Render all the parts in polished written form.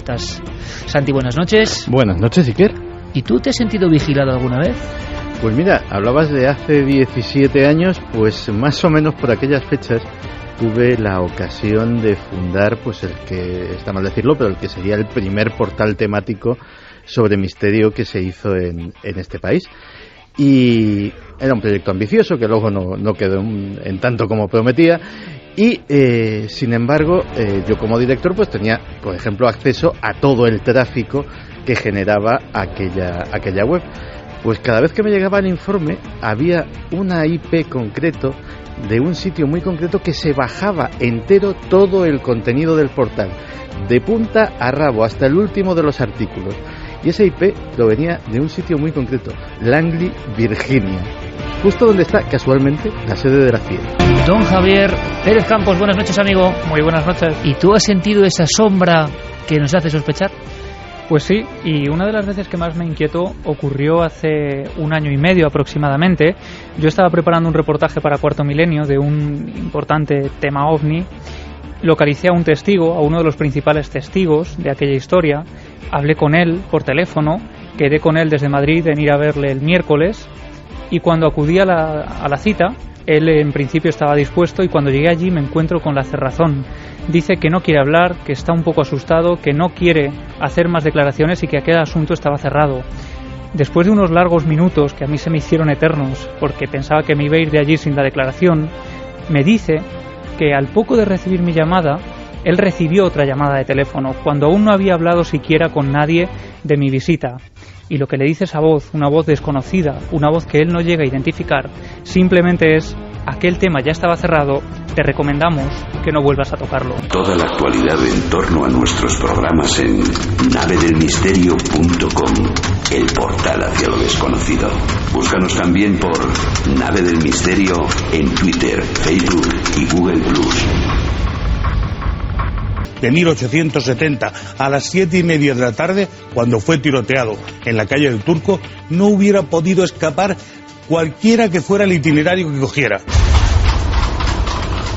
estás? Santi, buenas noches. Buenas noches, Iker. ¿Y tú te has sentido vigilado alguna vez? Pues mira, hablabas de hace 17 años, pues más o menos por aquellas fechas tuve la ocasión de fundar, pues el que, está mal decirlo, pero el que sería el primer portal temático sobre misterio que se hizo en este país. Y era un proyecto ambicioso que luego no quedó en tanto como prometía. Y sin embargo, yo como director pues tenía, por ejemplo, acceso a todo el tráfico que generaba aquella web. Pues cada vez que me llegaba el informe había una IP concreto de un sitio muy concreto que se bajaba entero todo el contenido del portal, de punta a rabo hasta el último de los artículos. Y esa IP provenía de un sitio muy concreto, Langley, Virginia, justo donde está casualmente la sede de la CIA. Don Javier Pérez Campos, buenas noches, amigo. Muy buenas noches. ¿Y tú has sentido esa sombra que nos hace sospechar? Pues sí, y una de las veces que más me inquietó ocurrió hace 1 año y medio aproximadamente. Yo estaba preparando un reportaje para Cuarto Milenio de un importante tema ovni. Localicé a un testigo, a uno de los principales testigos de aquella historia. Hablé con él por teléfono, quedé con él desde Madrid en ir a verle el miércoles. Y cuando acudí a la cita, él en principio estaba dispuesto, y cuando llegué allí me encuentro con la cerrazón. Dice que no quiere hablar, que está un poco asustado, que no quiere hacer más declaraciones y que aquel asunto estaba cerrado. Después de unos largos minutos que a mí se me hicieron eternos, porque pensaba que me iba a ir de allí sin la declaración, me dice que al poco de recibir mi llamada, él recibió otra llamada de teléfono, cuando aún no había hablado siquiera con nadie de mi visita. Y lo que le dice esa voz, una voz desconocida, una voz que él no llega a identificar, simplemente es: aquel tema ya estaba cerrado, te recomendamos que no vuelvas a tocarlo. Toda la actualidad en torno a nuestros programas en navedelmisterio.com, el portal hacia lo desconocido. Búscanos también por Nave del Misterio en Twitter, Facebook y Google+. De 1870 a las 7:30 de la tarde, cuando fue tiroteado en la calle del Turco, no hubiera podido escapar cualquiera que fuera el itinerario que cogiera.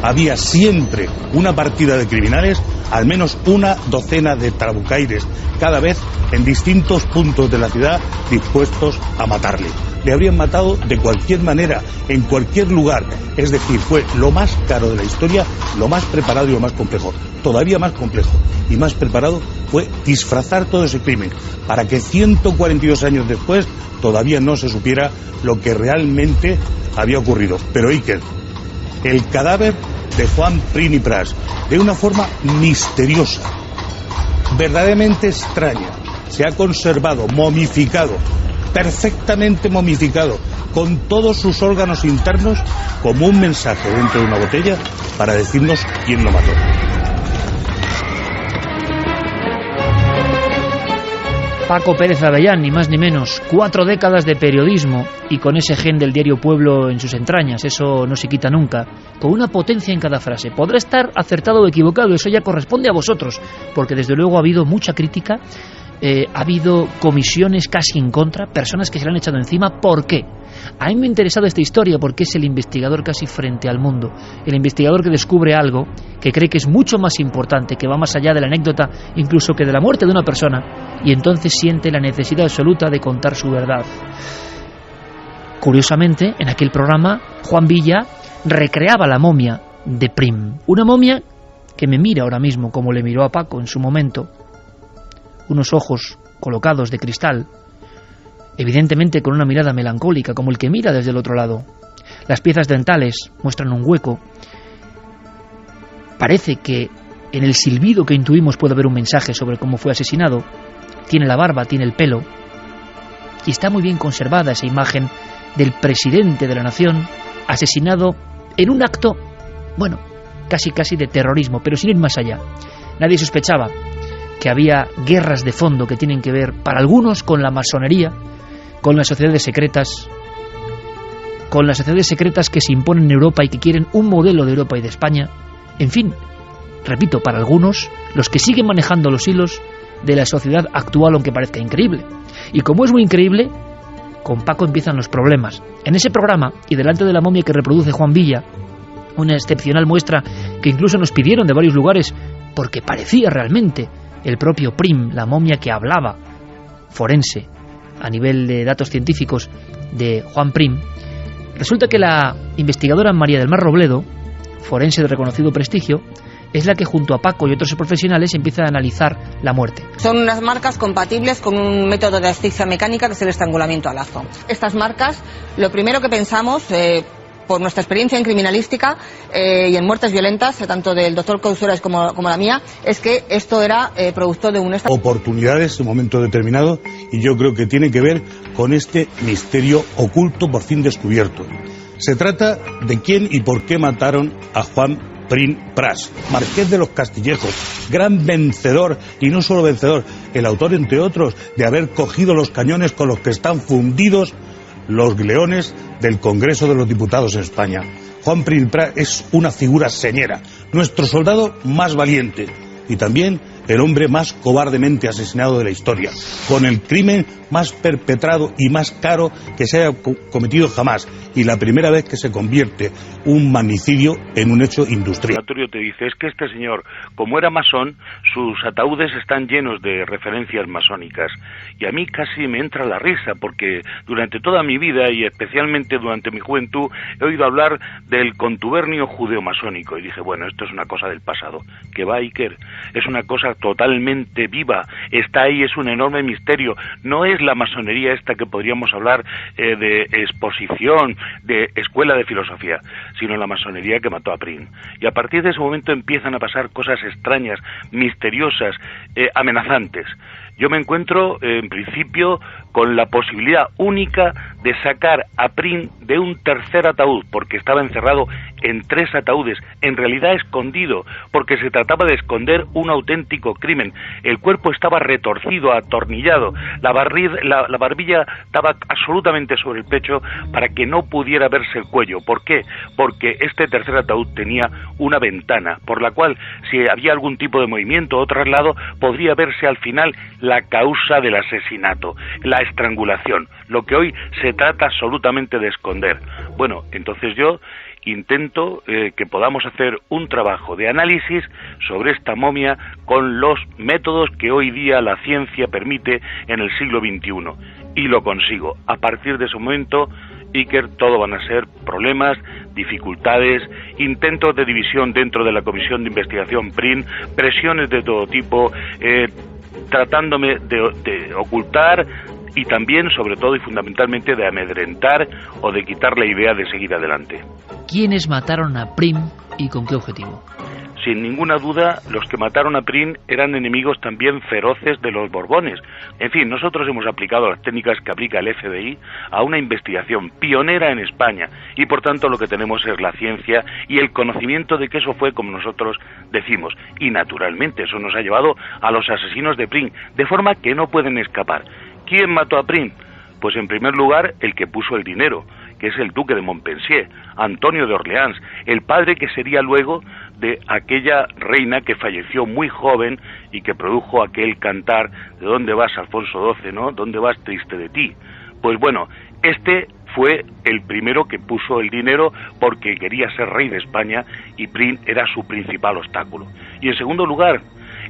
Había siempre una partida de criminales, al menos una docena de trabucaires, cada vez en distintos puntos de la ciudad, dispuestos a matarle. Le habrían matado de cualquier manera, en cualquier lugar. Es decir, fue lo más caro de la historia, lo más preparado y lo más complejo. Todavía más complejo y más preparado fue disfrazar todo ese crimen, para que 142 años después todavía no se supiera lo que realmente había ocurrido. Pero Iker, el cadáver de Juan Prini Pras, de una forma misteriosa, verdaderamente extraña, se ha conservado momificado, perfectamente momificado, con todos sus órganos internos, como un mensaje dentro de una botella para decirnos quién lo mató. Paco Pérez Avellán, ni más ni menos, 4 décadas de periodismo y con ese gen del diario Pueblo en sus entrañas, eso no se quita nunca, con una potencia en cada frase. Podrá estar acertado o equivocado, eso ya corresponde a vosotros, porque desde luego ha habido mucha crítica, ha habido comisiones casi en contra, personas que se le han echado encima. ¿Por qué? A mí me ha interesado esta historia porque es el investigador casi frente al mundo, el investigador que descubre algo que cree que es mucho más importante, que va más allá de la anécdota, incluso que de la muerte de una persona, y entonces siente la necesidad absoluta de contar su verdad. Curiosamente, en aquel programa, Juan Villa recreaba la momia de Prim, una momia que me mira ahora mismo como le miró a Paco en su momento, unos ojos colocados de cristal, evidentemente con una mirada melancólica, como el que mira desde el otro lado. Las piezas dentales muestran un hueco. Parece que en el silbido que intuimos puede haber un mensaje sobre cómo fue asesinado. Tiene la barba, tiene el pelo, y está muy bien conservada esa imagen del presidente de la nación asesinado en un acto, bueno, casi de terrorismo, pero sin ir más allá. Nadie sospechaba que había guerras de fondo que tienen que ver, para algunos, con la masonería, con las sociedades secretas, que se imponen en Europa y que quieren un modelo de Europa y de España. En fin, repito, para algunos, los que siguen manejando los hilos de la sociedad actual, aunque parezca increíble. Y como es muy increíble, con Paco empiezan los problemas. En ese programa, y delante de la momia que reproduce Juan Villa, una excepcional muestra que incluso nos pidieron de varios lugares, porque parecía realmente el propio Prim, la momia que hablaba, forense, a nivel de datos científicos, de Juan Prim, resulta que la investigadora María del Mar Robledo, forense de reconocido prestigio, es la que junto a Paco y otros profesionales empieza a analizar la muerte. Son unas marcas compatibles con un método de asfixia mecánica que es el estrangulamiento a lazo. Estas marcas, lo primero que pensamos, por nuestra experiencia en criminalística y en muertes violentas, tanto del doctor Cousuras como la mía, es que esto era producto de un... Oportunidades en un momento determinado, y yo creo que tiene que ver con este misterio oculto por fin descubierto. Se trata de quién y por qué mataron a Juan Prim Pras, marqués de los Castillejos, gran vencedor, y no solo vencedor, el autor, entre otros, de haber cogido los cañones con los que están fundidos los leones del Congreso de los Diputados en España. Juan Prim Pras es una figura señera, nuestro soldado más valiente y también el hombre más cobardemente asesinado de la historia, con el crimen más perpetrado y más caro que se haya cometido jamás, y la primera vez que se convierte un magnicidio en un hecho industrial. Te dice, es que este señor, como era masón, sus ataúdes están llenos de referencias masónicas, y a mí casi me entra la risa, porque durante toda mi vida, y especialmente durante mi juventud, he oído hablar del contubernio judeo-masónico, y dije, bueno, esto es una cosa del pasado. Que va, Iker, es una cosa totalmente viva, está ahí, es un enorme misterio. No es la masonería esta que podríamos hablar de exposición, de escuela de filosofía, sino la masonería que mató a Prim. Y a partir de ese momento empiezan a pasar cosas extrañas, misteriosas, amenazantes. Yo me encuentro, en principio, con la posibilidad única de sacar a Prim de un tercer ataúd, porque estaba encerrado en 3 ataúdes, en realidad escondido, porque se trataba de esconder un auténtico crimen. El cuerpo estaba retorcido, atornillado, la barbilla estaba absolutamente sobre el pecho para que no pudiera verse el cuello. ¿Por qué? Porque este tercer ataúd tenía una ventana, por la cual, si había algún tipo de movimiento o traslado, podría verse al final la causa del asesinato, la estrangulación, lo que hoy se trata absolutamente de esconder. Bueno, entonces yo intento que podamos hacer un trabajo de análisis sobre esta momia con los métodos que hoy día la ciencia permite en el siglo XXI, y lo consigo. A partir de ese momento, Iker, todo van a ser problemas, dificultades, intentos de división dentro de la Comisión de Investigación PRIN, presiones de todo tipo, tratándome de ocultar y también, sobre todo y fundamentalmente, de amedrentar o de quitar la idea de seguir adelante. ¿Quiénes mataron a Prim y con qué objetivo? Sin ninguna duda, los que mataron a Prim eran enemigos también feroces de los Borbones. En fin, nosotros hemos aplicado las técnicas que aplica el FBI a una investigación pionera en España, y por tanto lo que tenemos es la ciencia y el conocimiento de que eso fue como nosotros decimos. Y naturalmente eso nos ha llevado a los asesinos de Prim, de forma que no pueden escapar. ¿Quién mató a Prim? Pues en primer lugar el que puso el dinero, que es el duque de Montpensier, Antonio de Orleans, el padre que sería luego de aquella reina que falleció muy joven y que produjo aquel cantar ¿de dónde vas, Alfonso XII, no? ¿Dónde vas, triste de ti? Pues bueno, este fue el primero que puso el dinero porque quería ser rey de España y Prim era su principal obstáculo. Y en segundo lugar,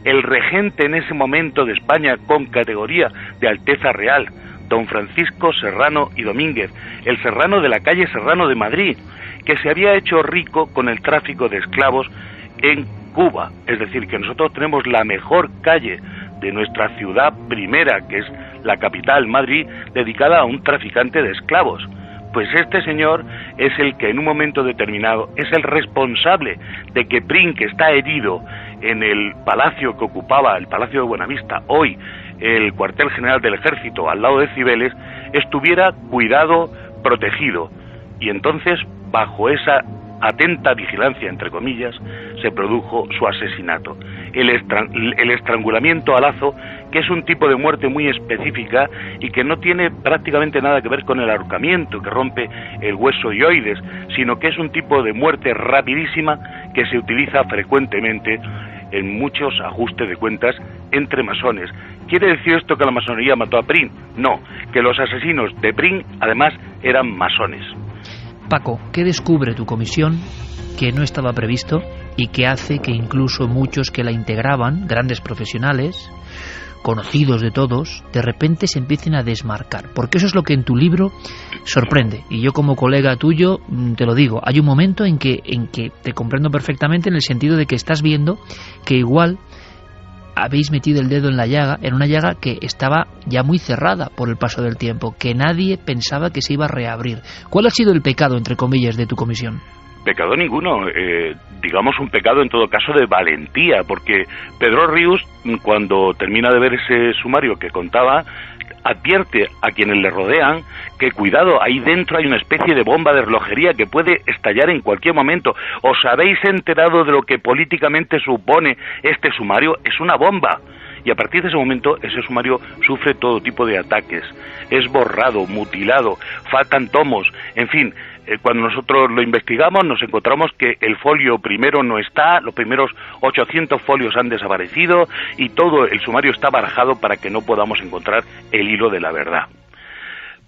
el regente en ese momento de España con categoría de Alteza Real, don Francisco Serrano y Domínguez, el Serrano de la calle Serrano de Madrid, que se había hecho rico con el tráfico de esclavos en Cuba. Es decir, que nosotros tenemos la mejor calle de nuestra ciudad primera, que es la capital, Madrid, dedicada a un traficante de esclavos. Pues este señor es el que en un momento determinado es el responsable de que Prim, que está herido en el palacio que ocupaba, el Palacio de Buenavista, hoy el cuartel general del ejército al lado de Cibeles, estuviera cuidado, protegido. Y entonces, bajo esa atenta vigilancia, entre comillas, se produjo su asesinato. El estrangulamiento a lazo, que es un tipo de muerte muy específica y que no tiene prácticamente nada que ver con el ahorcamiento que rompe el hueso hioides, sino que es un tipo de muerte rapidísima que se utiliza frecuentemente en muchos ajustes de cuentas entre masones. ¿Quiere decir esto que la masonería mató a Prim? No, que los asesinos de Prim además eran masones. Paco, ¿qué descubre tu comisión que no estaba previsto y que hace que incluso muchos que la integraban, grandes profesionales, conocidos de todos, de repente se empiecen a desmarcar, porque eso es lo que en tu libro sorprende, y yo como colega tuyo te lo digo, hay un momento en que te comprendo perfectamente, en el sentido de que estás viendo que igual habéis metido el dedo en la llaga, en una llaga que estaba ya muy cerrada por el paso del tiempo, que nadie pensaba que se iba a reabrir. ¿Cuál ha sido el pecado, entre comillas, de tu comisión? Pecado ninguno, digamos un pecado en todo caso de valentía, porque Pedro Rius, cuando termina de ver ese sumario que contaba, advierte a quienes le rodean que cuidado, ahí dentro hay una especie de bomba de relojería que puede estallar en cualquier momento. ¿Os habéis enterado de lo que políticamente supone este sumario? Es una bomba. Y a partir de ese momento ese sumario sufre todo tipo de ataques, es borrado, mutilado, faltan tomos, en fin. Cuando nosotros lo investigamos nos encontramos que el folio primero no está, los primeros 800 folios han desaparecido y todo el sumario está barajado para que no podamos encontrar el hilo de la verdad.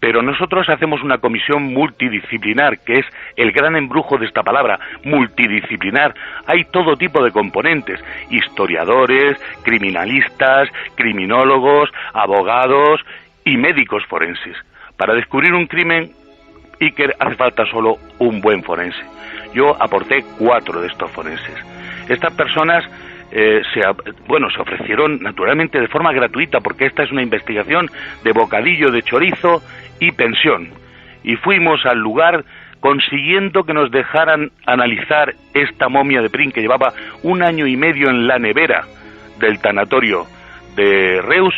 Pero nosotros hacemos una comisión multidisciplinar, que es el gran embrujo de esta palabra, multidisciplinar. Hay todo tipo de componentes, historiadores, criminalistas, criminólogos, abogados y médicos forenses. Para descubrir un crimen, Iker, hace falta solo un buen forense. Yo aporté 4 de estos forenses. Estas personas se ofrecieron naturalmente de forma gratuita, porque esta es una investigación de bocadillo de chorizo y pensión. Y fuimos al lugar consiguiendo que nos dejaran analizar esta momia de Prim, que llevaba 1 año y medio en la nevera del tanatorio de Reus,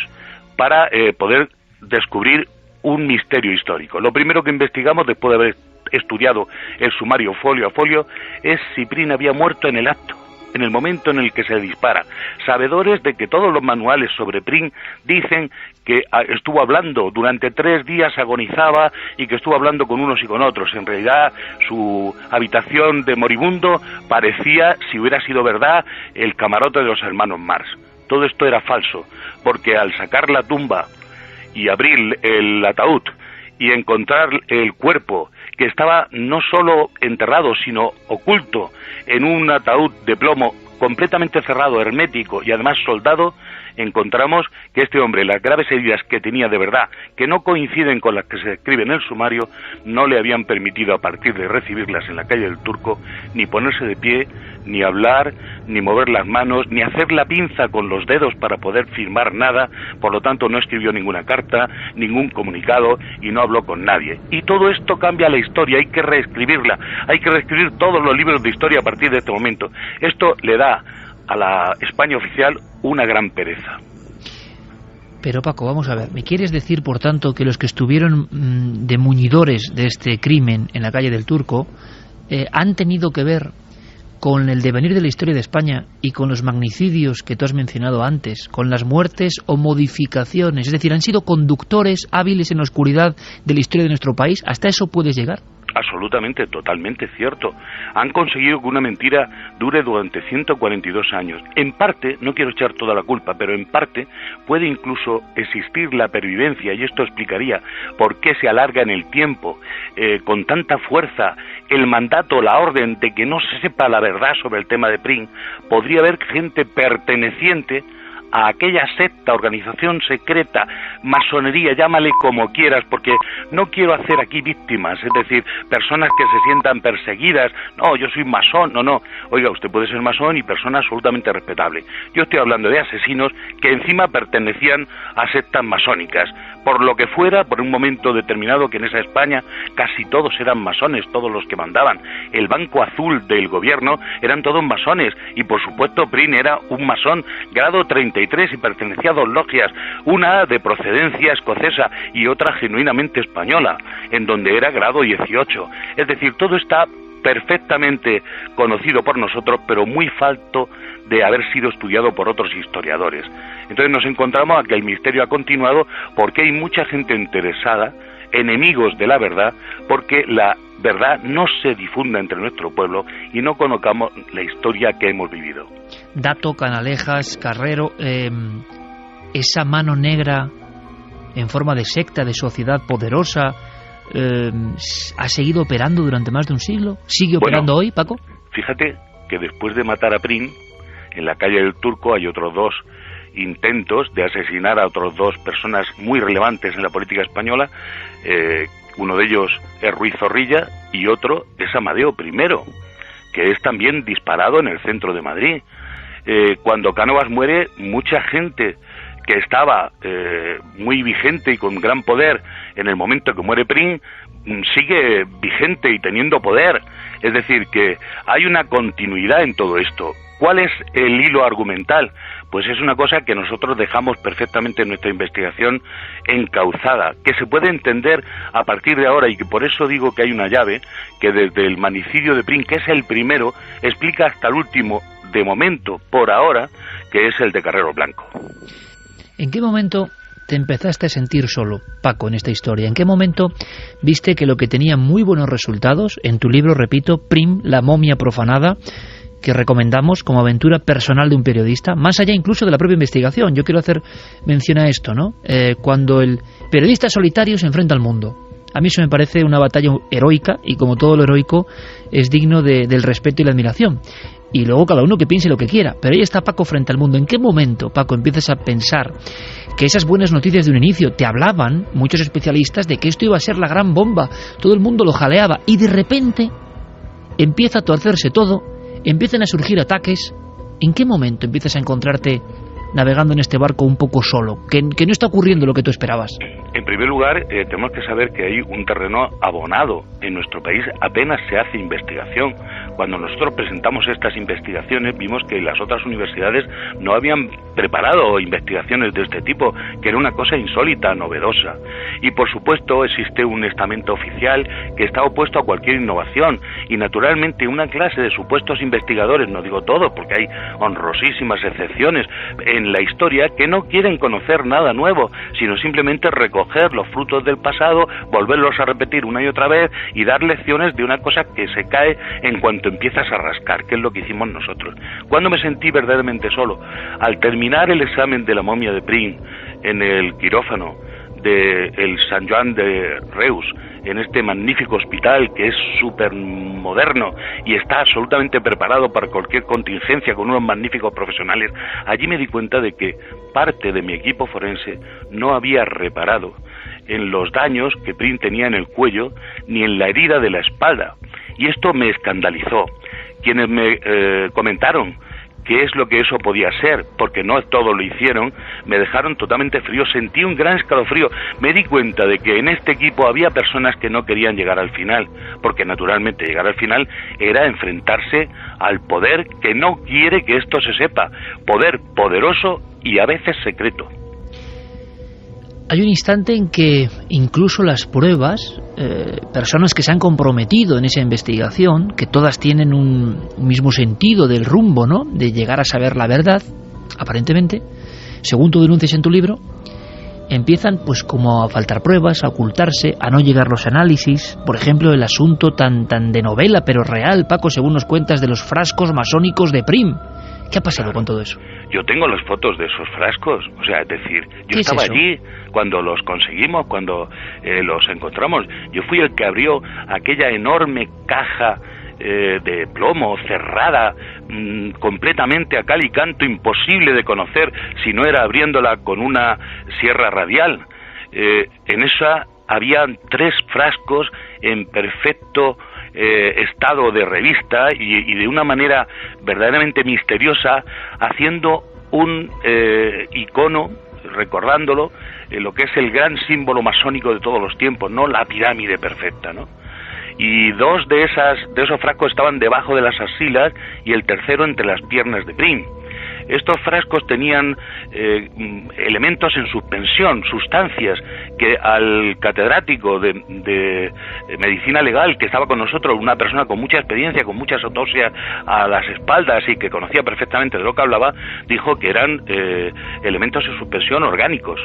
para poder descubrir un misterio histórico. Lo primero que investigamos, después de haber estudiado el sumario folio a folio, es si Prim había muerto en el acto, en el momento en el que se dispara, sabedores de que todos los manuales sobre Prim dicen que estuvo hablando durante 3 días, agonizaba, y que estuvo hablando con unos y con otros. En realidad su habitación de moribundo parecía, si hubiera sido verdad, el camarote de los hermanos Marx. Todo esto era falso, porque al sacar la tumba y abrir el ataúd y encontrar el cuerpo, que estaba no solo enterrado, sino oculto en un ataúd de plomo completamente cerrado, hermético y además soldado, encontramos que este hombre, las graves heridas que tenía de verdad, que no coinciden con las que se describen en el sumario, no le habían permitido, a partir de recibirlas en la calle del Turco, ni ponerse de pie, ni hablar, ni mover las manos, ni hacer la pinza con los dedos para poder firmar nada. Por lo tanto no escribió ninguna carta, ningún comunicado, y no habló con nadie. Y todo esto cambia la historia, hay que reescribirla, hay que reescribir todos los libros de historia a partir de este momento. Esto le da a la España oficial una gran pereza. Pero Paco, vamos a ver, ¿me quieres decir, por tanto, que los que estuvieron de muñidores de este crimen en la calle del Turco han tenido que ver con el devenir de la historia de España y con los magnicidios que tú has mencionado antes, con las muertes o modificaciones? Es decir, ¿han sido conductores hábiles en la oscuridad de la historia de nuestro país? ¿Hasta eso puedes llegar? Absolutamente, totalmente cierto. Han conseguido que una mentira dure durante 142 años. En parte, no quiero echar toda la culpa, pero en parte puede incluso existir la pervivencia, y esto explicaría por qué se alarga en el tiempo con tanta fuerza el mandato, la orden de que no se sepa la verdad sobre el tema de Prim. Podría haber gente perteneciente a aquella secta, organización secreta, masonería, llámale como quieras, porque no quiero hacer aquí víctimas, es decir, personas que se sientan perseguidas. No, yo soy masón, no. Oiga, usted puede ser masón y persona absolutamente respetable. Yo estoy hablando de asesinos que encima pertenecían a sectas masónicas. Por lo que fuera, por un momento determinado, que en esa España casi todos eran masones, todos los que mandaban. El Banco Azul del gobierno eran todos masones, y por supuesto Prim era un masón grado 33 y pertenecía a 2 logias, una de procedencia escocesa y otra genuinamente española, en donde era grado 18. Es decir, todo está perfectamente conocido por nosotros, pero muy falto de haber sido estudiado por otros historiadores. Entonces nos encontramos a que el misterio ha continuado porque hay mucha gente interesada, enemigos de la verdad, porque la verdad no se difunda entre nuestro pueblo y no conozcamos la historia que hemos vivido. Dato, Canalejas, Carrero, esa mano negra en forma de secta, de sociedad poderosa, ¿ha seguido operando durante más de un siglo? ¿Sigue operando hoy, Paco? Fíjate que después de matar a Prim, en la calle del Turco hay otros 2 intentos de asesinar a otros 2 personas muy relevantes en la política española. Uno de ellos es Ruiz Zorrilla y otro es Amadeo I, que es también disparado en el centro de Madrid. Cuando Cánovas muere, mucha gente que estaba muy vigente y con gran poder en el momento que muere Prim sigue vigente y teniendo poder. Es decir, que hay una continuidad en todo esto. ¿Cuál es el hilo argumental? Pues es una cosa que nosotros dejamos perfectamente en nuestra investigación encauzada, que se puede entender a partir de ahora, y que por eso digo que hay una llave que desde el manicidio de Prim, que es el primero, explica hasta el último, de momento, por ahora, que es el de Carrero Blanco. ¿En qué momento te empezaste a sentir solo, Paco, en esta historia? ¿En qué momento viste que lo que tenía muy buenos resultados, en tu libro, repito, Prim, la momia profanada, que recomendamos como aventura personal de un periodista, más allá incluso de la propia investigación? Yo quiero hacer mención a esto, ¿no? Cuando el periodista solitario se enfrenta al mundo. A mí eso me parece una batalla heroica, y como todo lo heroico es digno del respeto y la admiración. Y luego cada uno que piense lo que quiera. Pero ahí está Paco frente al mundo. ¿En qué momento, Paco, empiezas a pensar que esas buenas noticias de un inicio te hablaban, muchos especialistas, de que esto iba a ser la gran bomba? Todo el mundo lo jaleaba. Y de repente empieza a torcerse todo, empiezan a surgir ataques. ¿En qué momento empiezas a encontrarte navegando en este barco un poco solo? Que no está ocurriendo lo que tú esperabas. En primer lugar, tenemos que saber que hay un terreno abonado. En nuestro país apenas se hace investigación. Cuando nosotros presentamos estas investigaciones, vimos que las otras universidades no habían preparado investigaciones de este tipo, que era una cosa insólita, novedosa. Y por supuesto existe un estamento oficial que está opuesto a cualquier innovación, y naturalmente una clase de supuestos investigadores, no digo todos porque hay honrosísimas excepciones en la historia, que no quieren conocer nada nuevo, sino simplemente recoger los frutos del pasado, volverlos a repetir una y otra vez y dar lecciones de una cosa que se cae en cuanto empiezas a rascar, que es lo que hicimos nosotros. ¿Cuándo me sentí verdaderamente solo? Al terminar el examen de la momia de Prim en el quirófano del Sant Joan de Reus, en este magnífico hospital que es súper moderno y está absolutamente preparado para cualquier contingencia con unos magníficos profesionales, allí me di cuenta de que parte de mi equipo forense no había reparado en los daños que Prim tenía en el cuello ni en la herida de la espalda, y esto me escandalizó. Quienes me comentaron qué es lo que eso podía ser, porque no todo lo hicieron, me dejaron totalmente frío, sentí un gran escalofrío. Me di cuenta de que en este equipo había personas que no querían llegar al final, porque naturalmente llegar al final era enfrentarse al poder que no quiere que esto se sepa, poder poderoso y a veces secreto. Hay un instante en que incluso las pruebas, personas que se han comprometido en esa investigación, que todas tienen un mismo sentido del rumbo, ¿no?, de llegar a saber la verdad, aparentemente, según tú denuncias en tu libro, empiezan pues como a faltar pruebas, a ocultarse, a no llegar los análisis. Por ejemplo, el asunto tan de novela pero real, Paco, según nos cuentas, de los frascos masónicos de Prim. ¿Qué ha pasado con todo eso? Yo tengo las fotos de esos frascos, o sea, es decir, yo estaba allí cuando los conseguimos, cuando los encontramos. Yo fui el que abrió aquella enorme caja de plomo cerrada, completamente a cal y canto, imposible de conocer si no era abriéndola con una sierra radial. En esa habían 3 frascos en perfecto estado de revista y de una manera verdaderamente misteriosa, haciendo un icono, recordándolo, lo que es el gran símbolo masónico de todos los tiempos, ¿no?, la pirámide perfecta, ¿no? Y 2 de esos frascos estaban debajo de las axilas y el tercero entre las piernas de Prim. Estos frascos tenían elementos en suspensión, sustancias que al catedrático de medicina legal que estaba con nosotros, una persona con mucha experiencia, con muchas autopsias a las espaldas y que conocía perfectamente de lo que hablaba, dijo que eran elementos en suspensión orgánicos.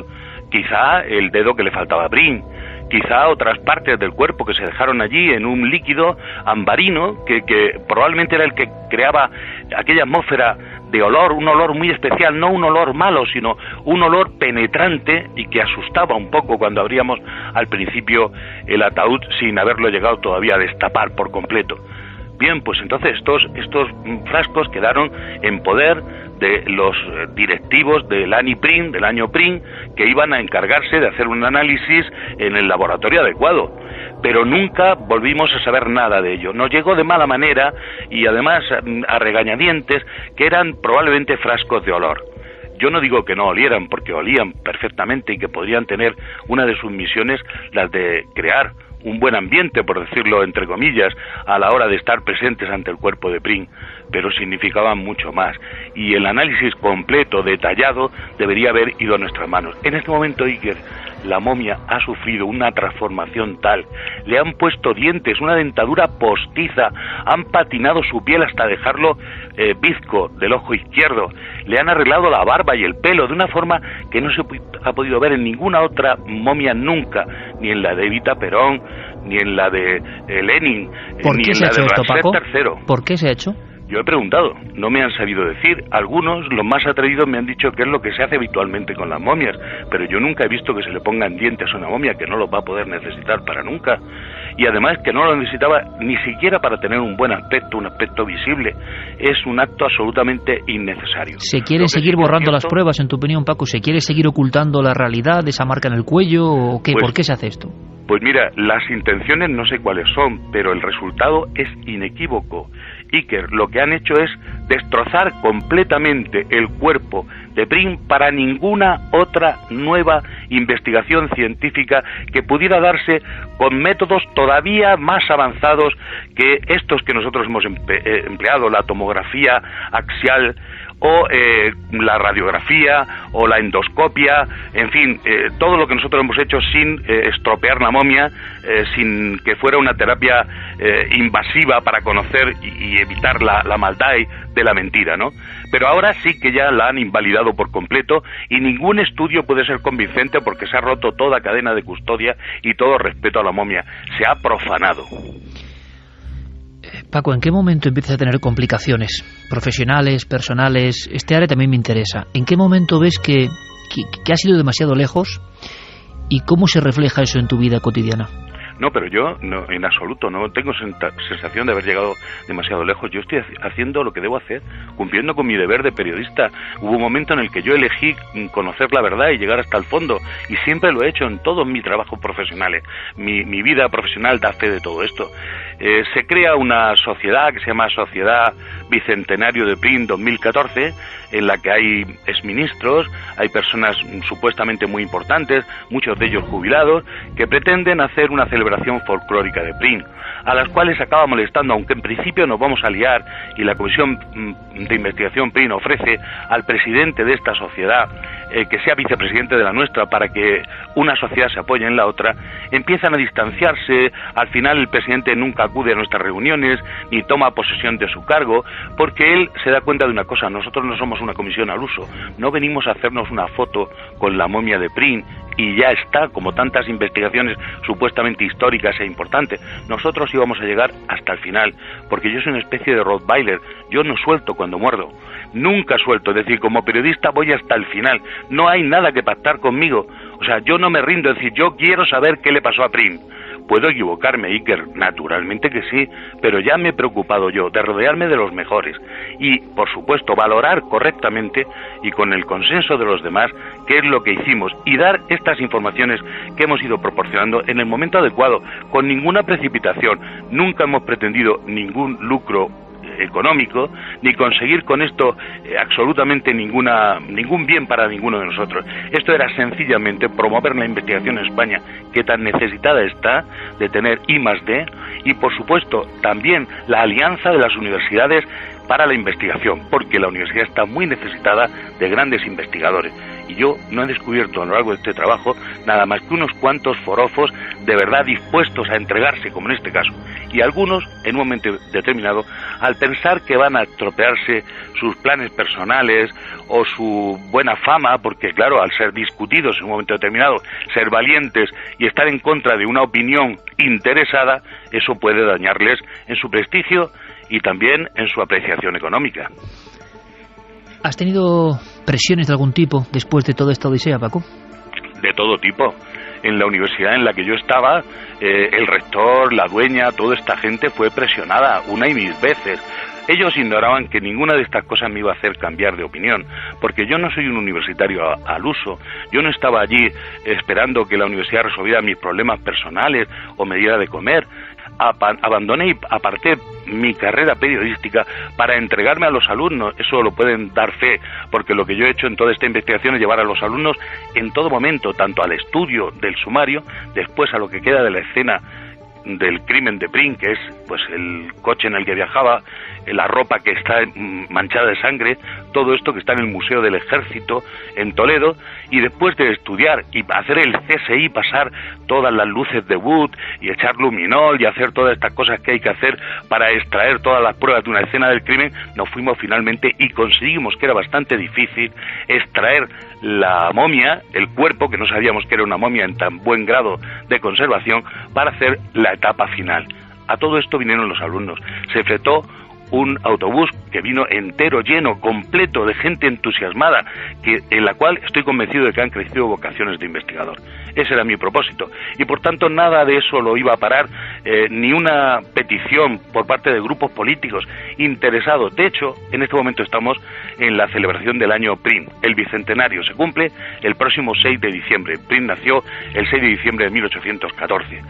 Quizá el dedo que le faltaba a Prim, quizá otras partes del cuerpo que se dejaron allí en un líquido ambarino que probablemente era el que creaba aquella atmósfera de olor, un olor muy especial, no un olor malo, sino un olor penetrante y que asustaba un poco cuando abríamos al principio el ataúd sin haberlo llegado todavía a destapar por completo. Bien, pues entonces estos frascos quedaron en poder de los directivos del año PRIN, que iban a encargarse de hacer un análisis en el laboratorio adecuado. Pero nunca volvimos a saber nada de ello. Nos llegó de mala manera y además a regañadientes que eran probablemente frascos de olor. Yo no digo que no olieran, porque olían perfectamente y que podrían tener una de sus misiones, las de crear un buen ambiente, por decirlo entre comillas, a la hora de estar presentes ante el cuerpo de PRIN, pero significaban mucho más. Y el análisis completo, detallado, debería haber ido a nuestras manos. En este momento, Iker, la momia ha sufrido una transformación tal. Le han puesto dientes, una dentadura postiza, han patinado su piel hasta dejarlo bizco del ojo izquierdo, le han arreglado la barba y el pelo de una forma que no se ha podido ver en ninguna otra momia nunca, ni en la de Evita Perón, ni en la de Lenin, ¿Por ni qué en se ha la hecho de esto, Ramsés Paco? III. ¿Por qué se ha hecho? Yo he preguntado, no me han sabido decir. Algunos, los más atrevidos, me han dicho que es lo que se hace habitualmente con las momias, pero yo nunca he visto que se le pongan dientes a una momia, que no los va a poder necesitar para nunca. Y además que no lo necesitaba ni siquiera para tener un buen aspecto, un aspecto visible. Es un acto absolutamente innecesario. ¿Se quieren seguir borrando las pruebas, en tu opinión, Paco? ¿Se quiere seguir ocultando la realidad de esa marca en el cuello o qué? Pues, ¿por qué se hace esto? Pues mira, las intenciones no sé cuáles son, pero el resultado es inequívoco. Iker, lo que han hecho es destrozar completamente el cuerpo de PRIN para ninguna otra nueva investigación científica que pudiera darse con métodos todavía más avanzados que estos que nosotros hemos empleado, la tomografía axial o la radiografía o la endoscopia, en fin, todo lo que nosotros hemos hecho sin estropear la momia, sin que fuera una terapia invasiva para conocer y evitar la maldad de la mentira, ¿no? Pero ahora sí que ya la han invalidado por completo y ningún estudio puede ser convincente porque se ha roto toda cadena de custodia y todo respeto a la momia. Se ha profanado. Paco, ¿en qué momento empiezas a tener complicaciones profesionales, personales? Este área también me interesa. ¿En qué momento ves que has ido demasiado lejos y cómo se refleja eso en tu vida cotidiana? No, pero yo no, en absoluto no tengo sensación de haber llegado demasiado lejos. Yo estoy haciendo lo que debo hacer, cumpliendo con mi deber de periodista. Hubo un momento en el que yo elegí conocer la verdad y llegar hasta el fondo, y siempre lo he hecho en todos mis trabajos profesionales. Mi vida profesional da fe de todo esto. Se crea una sociedad que se llama Sociedad Bicentenario de PRIN 2014, en la que hay exministros, hay personas supuestamente muy importantes, muchos de ellos jubilados, que pretenden hacer una celebración folclórica de PRIN, a las cuales acaba molestando, aunque en principio nos vamos a liar, y la Comisión de Investigación PRIN ofrece al presidente de esta sociedad que sea vicepresidente de la nuestra para que una sociedad se apoye en la otra. Empiezan a distanciarse, al final el presidente nunca acude a nuestras reuniones ni toma posesión de su cargo, porque él se da cuenta de una cosa: nosotros no somos una comisión al uso, no venimos a hacernos una foto con la momia de PRIN y ya está, como tantas investigaciones supuestamente históricas e importantes. Nosotros íbamos a llegar hasta el final, porque yo soy una especie de Rottweiler, yo no suelto cuando muerdo, nunca suelto, es decir, como periodista voy hasta el final, no hay nada que pactar conmigo, o sea, yo no me rindo, es decir, yo quiero saber qué le pasó a PRIN. Puedo equivocarme, Iker, naturalmente que sí, pero ya me he preocupado yo de rodearme de los mejores y, por supuesto, valorar correctamente y con el consenso de los demás qué es lo que hicimos y dar estas informaciones que hemos ido proporcionando en el momento adecuado, con ninguna precipitación. Nunca hemos pretendido ningún lucro económico, ni conseguir con esto absolutamente ningún bien para ninguno de nosotros. Esto era sencillamente promover la investigación en España, que tan necesitada está de tener I+D, y por supuesto también la alianza de las universidades para la investigación, porque la universidad está muy necesitada de grandes investigadores. Y yo no he descubierto a lo largo de este trabajo nada más que unos cuantos forofos de verdad dispuestos a entregarse, como en este caso. Y algunos, en un momento determinado, al pensar que van a estropearse sus planes personales o su buena fama, porque claro, al ser discutidos en un momento determinado, ser valientes y estar en contra de una opinión interesada, eso puede dañarles en su prestigio y también en su apreciación económica. ¿Has tenido presiones de algún tipo después de toda esta odisea, Paco? De todo tipo. en la universidad en la que yo estaba, el rector, la dueña, toda esta gente fue presionada una y mil veces. Ellos ignoraban que ninguna de estas cosas me iba a hacer cambiar de opinión, porque yo no soy un universitario al uso. Yo no estaba allí esperando que la universidad resolviera mis problemas personales o me diera de comer. Abandoné y aparté mi carrera periodística para entregarme a los alumnos. Eso lo pueden dar fe, porque lo que yo he hecho en toda esta investigación es llevar a los alumnos en todo momento, tanto al estudio del sumario, después a lo que queda de la escena del crimen de Prim, que es pues el coche en el que viajaba, la ropa que está manchada de sangre, todo esto que está en el Museo del Ejército en Toledo, y después de estudiar y hacer el CSI, pasar todas las luces de Wood y echar luminol y hacer todas estas cosas que hay que hacer para extraer todas las pruebas de una escena del crimen, nos fuimos finalmente y conseguimos, que era bastante difícil, extraer la momia, el cuerpo, que no sabíamos que era una momia en tan buen grado de conservación, para hacer la etapa final. A todo esto vinieron los alumnos. Se fletó un autobús que vino entero, lleno, completo de gente entusiasmada, en la cual estoy convencido de que han crecido vocaciones de investigador. Ese era mi propósito. Y por tanto nada de eso lo iba a parar, ni una petición por parte de grupos políticos interesados. De hecho, en este momento estamos en la celebración del año Prim. El bicentenario se cumple el próximo 6 de diciembre. Prim nació el 6 de diciembre de 1814.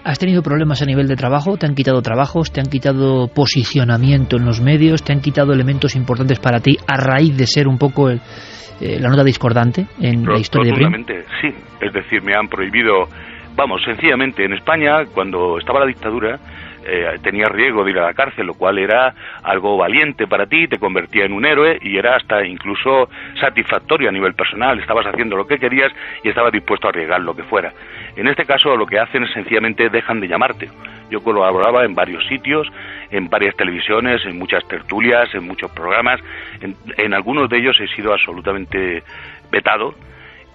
¿Has tenido problemas a nivel de trabajo? ¿Te han quitado trabajos? ¿Te han quitado posicionamiento en los medios? ¿Te han quitado elementos importantes para ti a raíz de ser un poco la nota discordante en la historia de Prim? Sí, es decir, me han prohibido, sencillamente en España, cuando estaba la dictadura, tenías riesgo de ir a la cárcel, lo cual era algo valiente para ti, te convertía en un héroe y era hasta incluso satisfactorio a nivel personal. Estabas haciendo lo que querías y estabas dispuesto a arriesgar lo que fuera. En este caso lo que hacen es sencillamente dejan de llamarte. Yo colaboraba en varios sitios, en varias televisiones, en muchas tertulias, en muchos programas. En algunos de ellos he sido absolutamente vetado.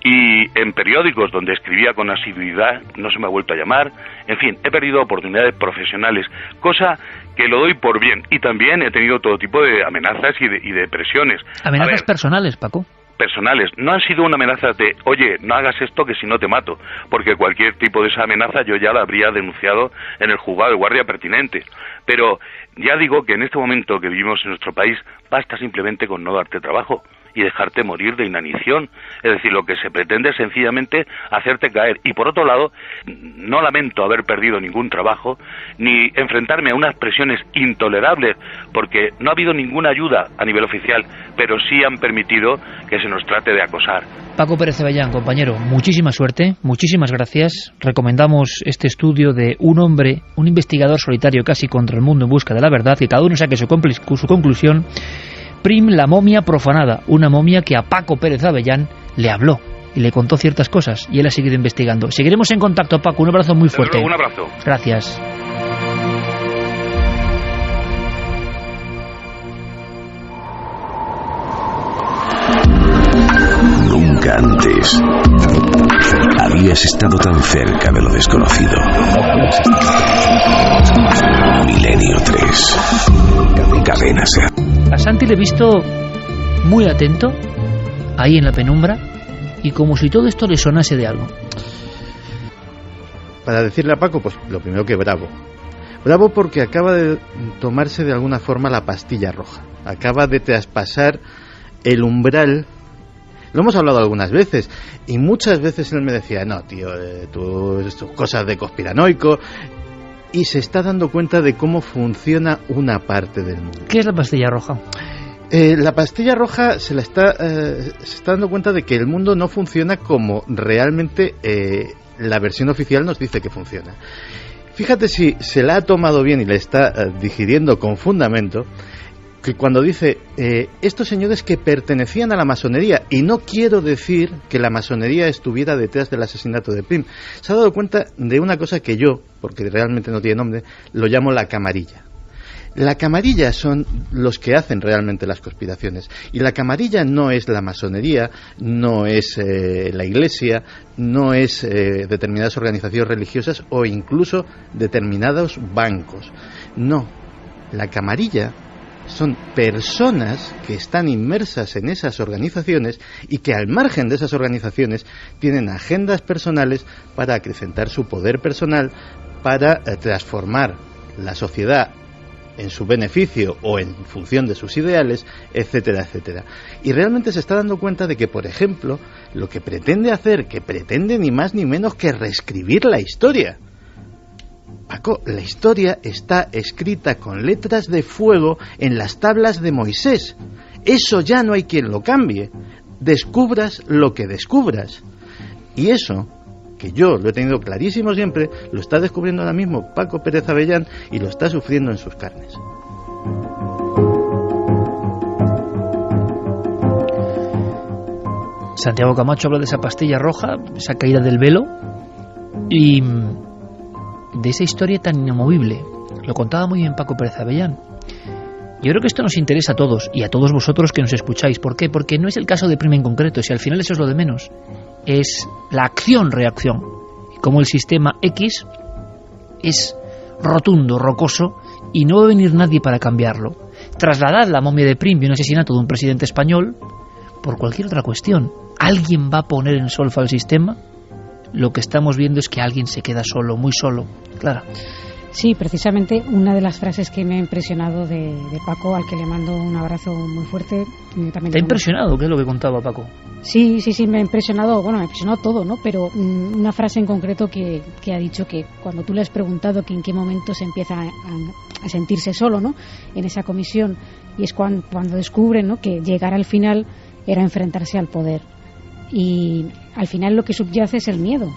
Y en periódicos donde escribía con asiduidad no se me ha vuelto a llamar. En fin, he perdido oportunidades profesionales, cosa que lo doy por bien. Y también he tenido todo tipo de amenazas y de presiones. ¿Amenazas personales, Paco? Personales. No han sido una amenaza de, oye, no hagas esto que si no te mato, porque cualquier tipo de esa amenaza yo ya la habría denunciado en el juzgado de guardia pertinente. Pero ya digo que en este momento que vivimos en nuestro país basta simplemente con no darte trabajo y dejarte morir de inanición. Es decir, lo que se pretende es sencillamente hacerte caer. Y por otro lado, no lamento haber perdido ningún trabajo, ni enfrentarme a unas presiones intolerables, porque no ha habido ninguna ayuda a nivel oficial, pero sí han permitido que se nos trate de acosar. Paco Pérez Avellán, compañero, muchísima suerte, muchísimas gracias. Recomendamos este estudio de un hombre, un investigador solitario casi contra el mundo en busca de la verdad, que cada uno saque su conclusión. Prim, la momia profanada, una momia que a Paco Pérez Avellán le habló y le contó ciertas cosas y él ha seguido investigando. Seguiremos en contacto, Paco, un abrazo muy fuerte. Un abrazo. Gracias. Nunca antes habías estado tan cerca de lo desconocido. Milenio 3. Cadena Ser. A Santi le he visto muy atento, ahí en la penumbra, y como si todo esto le sonase de algo. Para decirle a Paco, pues lo primero que bravo. Bravo porque acaba de tomarse de alguna forma la pastilla roja. Acaba de traspasar el umbral. Lo hemos hablado algunas veces, y muchas veces él me decía, no, tío, tus cosas de conspiranoico. Y se está dando cuenta de cómo funciona una parte del mundo. ¿Qué es la pastilla roja? La pastilla roja se está dando cuenta de que el mundo no funciona como realmente la versión oficial nos dice que funciona. Fíjate si se la ha tomado bien y la está digiriendo con fundamento, que cuando dice estos señores que pertenecían a la masonería, y no quiero decir que la masonería estuviera detrás del asesinato de Prim, se ha dado cuenta de una cosa que yo, porque realmente no tiene nombre, lo llamo la camarilla. La camarilla son los que hacen realmente las conspiraciones, y la camarilla no es la masonería, no es la iglesia, no es determinadas organizaciones religiosas o incluso determinados bancos. No, la camarilla son personas que están inmersas en esas organizaciones y que al margen de esas organizaciones tienen agendas personales para acrecentar su poder personal, para transformar la sociedad en su beneficio o en función de sus ideales, etcétera, etcétera. Y realmente se está dando cuenta de que, por ejemplo, lo que pretende hacer, que pretende ni más ni menos que reescribir la historia. Paco, la historia está escrita con letras de fuego en las tablas de Moisés. Eso ya no hay quien lo cambie. Descubras lo que descubras. Y eso, que yo lo he tenido clarísimo siempre, lo está descubriendo ahora mismo Paco Pérez Avellán y lo está sufriendo en sus carnes. Santiago Camacho habla de esa pastilla roja, esa caída del velo y de esa historia tan inamovible. Lo contaba muy bien Paco Pérez Avellán. Yo creo que esto nos interesa a todos y a todos vosotros que nos escucháis. ¿Por qué? Porque no es el caso de Prim en concreto, si al final eso es lo de menos. Es la acción-reacción. Y como el sistema X es rotundo, rocoso, y no va a venir nadie para cambiarlo. Trasladad la momia de Prim y un asesinato de un presidente español por cualquier otra cuestión. ¿Alguien va a poner en solfa al sistema? Lo que estamos viendo es que alguien se queda solo, muy solo. Clara. Sí, precisamente una de las frases que me ha impresionado de Paco, al que le mando un abrazo muy fuerte. También ¿Te ha impresionado? ¿Qué es lo que contaba Paco? Sí, me ha impresionado, me ha impresionado todo, ¿no? Pero una frase en concreto que ha dicho que cuando tú le has preguntado que en qué momento se empieza a sentirse solo, ¿no? En esa comisión, y es cuando descubren, ¿no?, que llegar al final era enfrentarse al poder. Y al final lo que subyace es el miedo.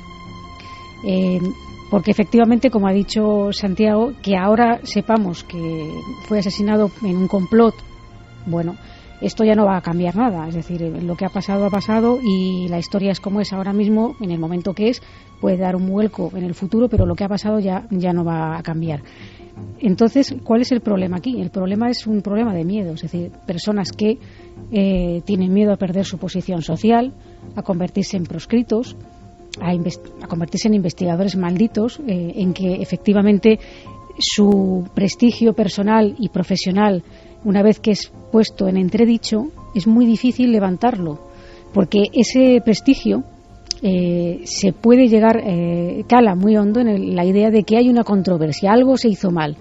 Porque efectivamente, como ha dicho Santiago, que ahora sepamos que fue asesinado en un complot, bueno, esto ya no va a cambiar nada. Es decir, lo que ha pasado y la historia es como es ahora mismo, en el momento que es, puede dar un vuelco en el futuro, pero lo que ha pasado ya no va a cambiar. Entonces, ¿cuál es el problema aquí? El problema es un problema de miedo, es decir, personas que tienen miedo a perder su posición social, a convertirse en proscritos, a convertirse en investigadores malditos, en que efectivamente su prestigio personal y profesional, una vez que es puesto en entredicho, es muy difícil levantarlo, porque ese prestigio se puede llegar, cala muy hondo en la idea de que hay una controversia, algo se hizo mal,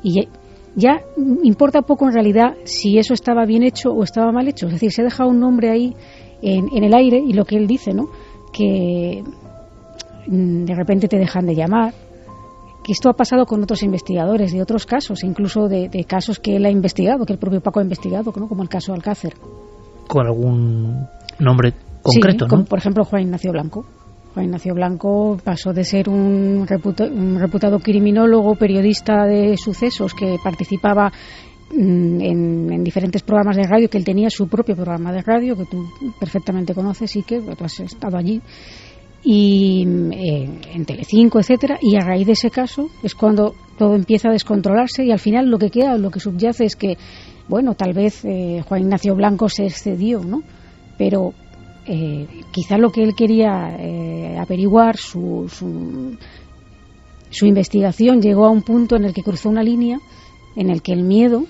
y ya importa poco en realidad si eso estaba bien hecho o estaba mal hecho. Es decir, se deja un nombre ahí en el aire, y lo que él dice, ¿no?, que de repente te dejan de llamar, que esto ha pasado con otros investigadores de otros casos, incluso de casos que él ha investigado, que el propio Paco ha investigado, ¿no?, como el caso Alcácer. ¿Con algún nombre concreto? Sí, ¿no? Por ejemplo, Juan Ignacio Blanco. Juan Ignacio Blanco pasó de ser un reputado criminólogo, periodista de sucesos que participaba en diferentes programas de radio, que él tenía su propio programa de radio, que tú perfectamente conoces y que tú has estado allí, y en Telecinco, etcétera, y a raíz de ese caso es cuando todo empieza a descontrolarse, y al final lo que queda, lo que subyace es que, bueno, tal vez Juan Ignacio Blanco se excedió, ¿no?, pero quizá lo que él quería averiguar, su investigación llegó a un punto en el que cruzó una línea en el que el miedo,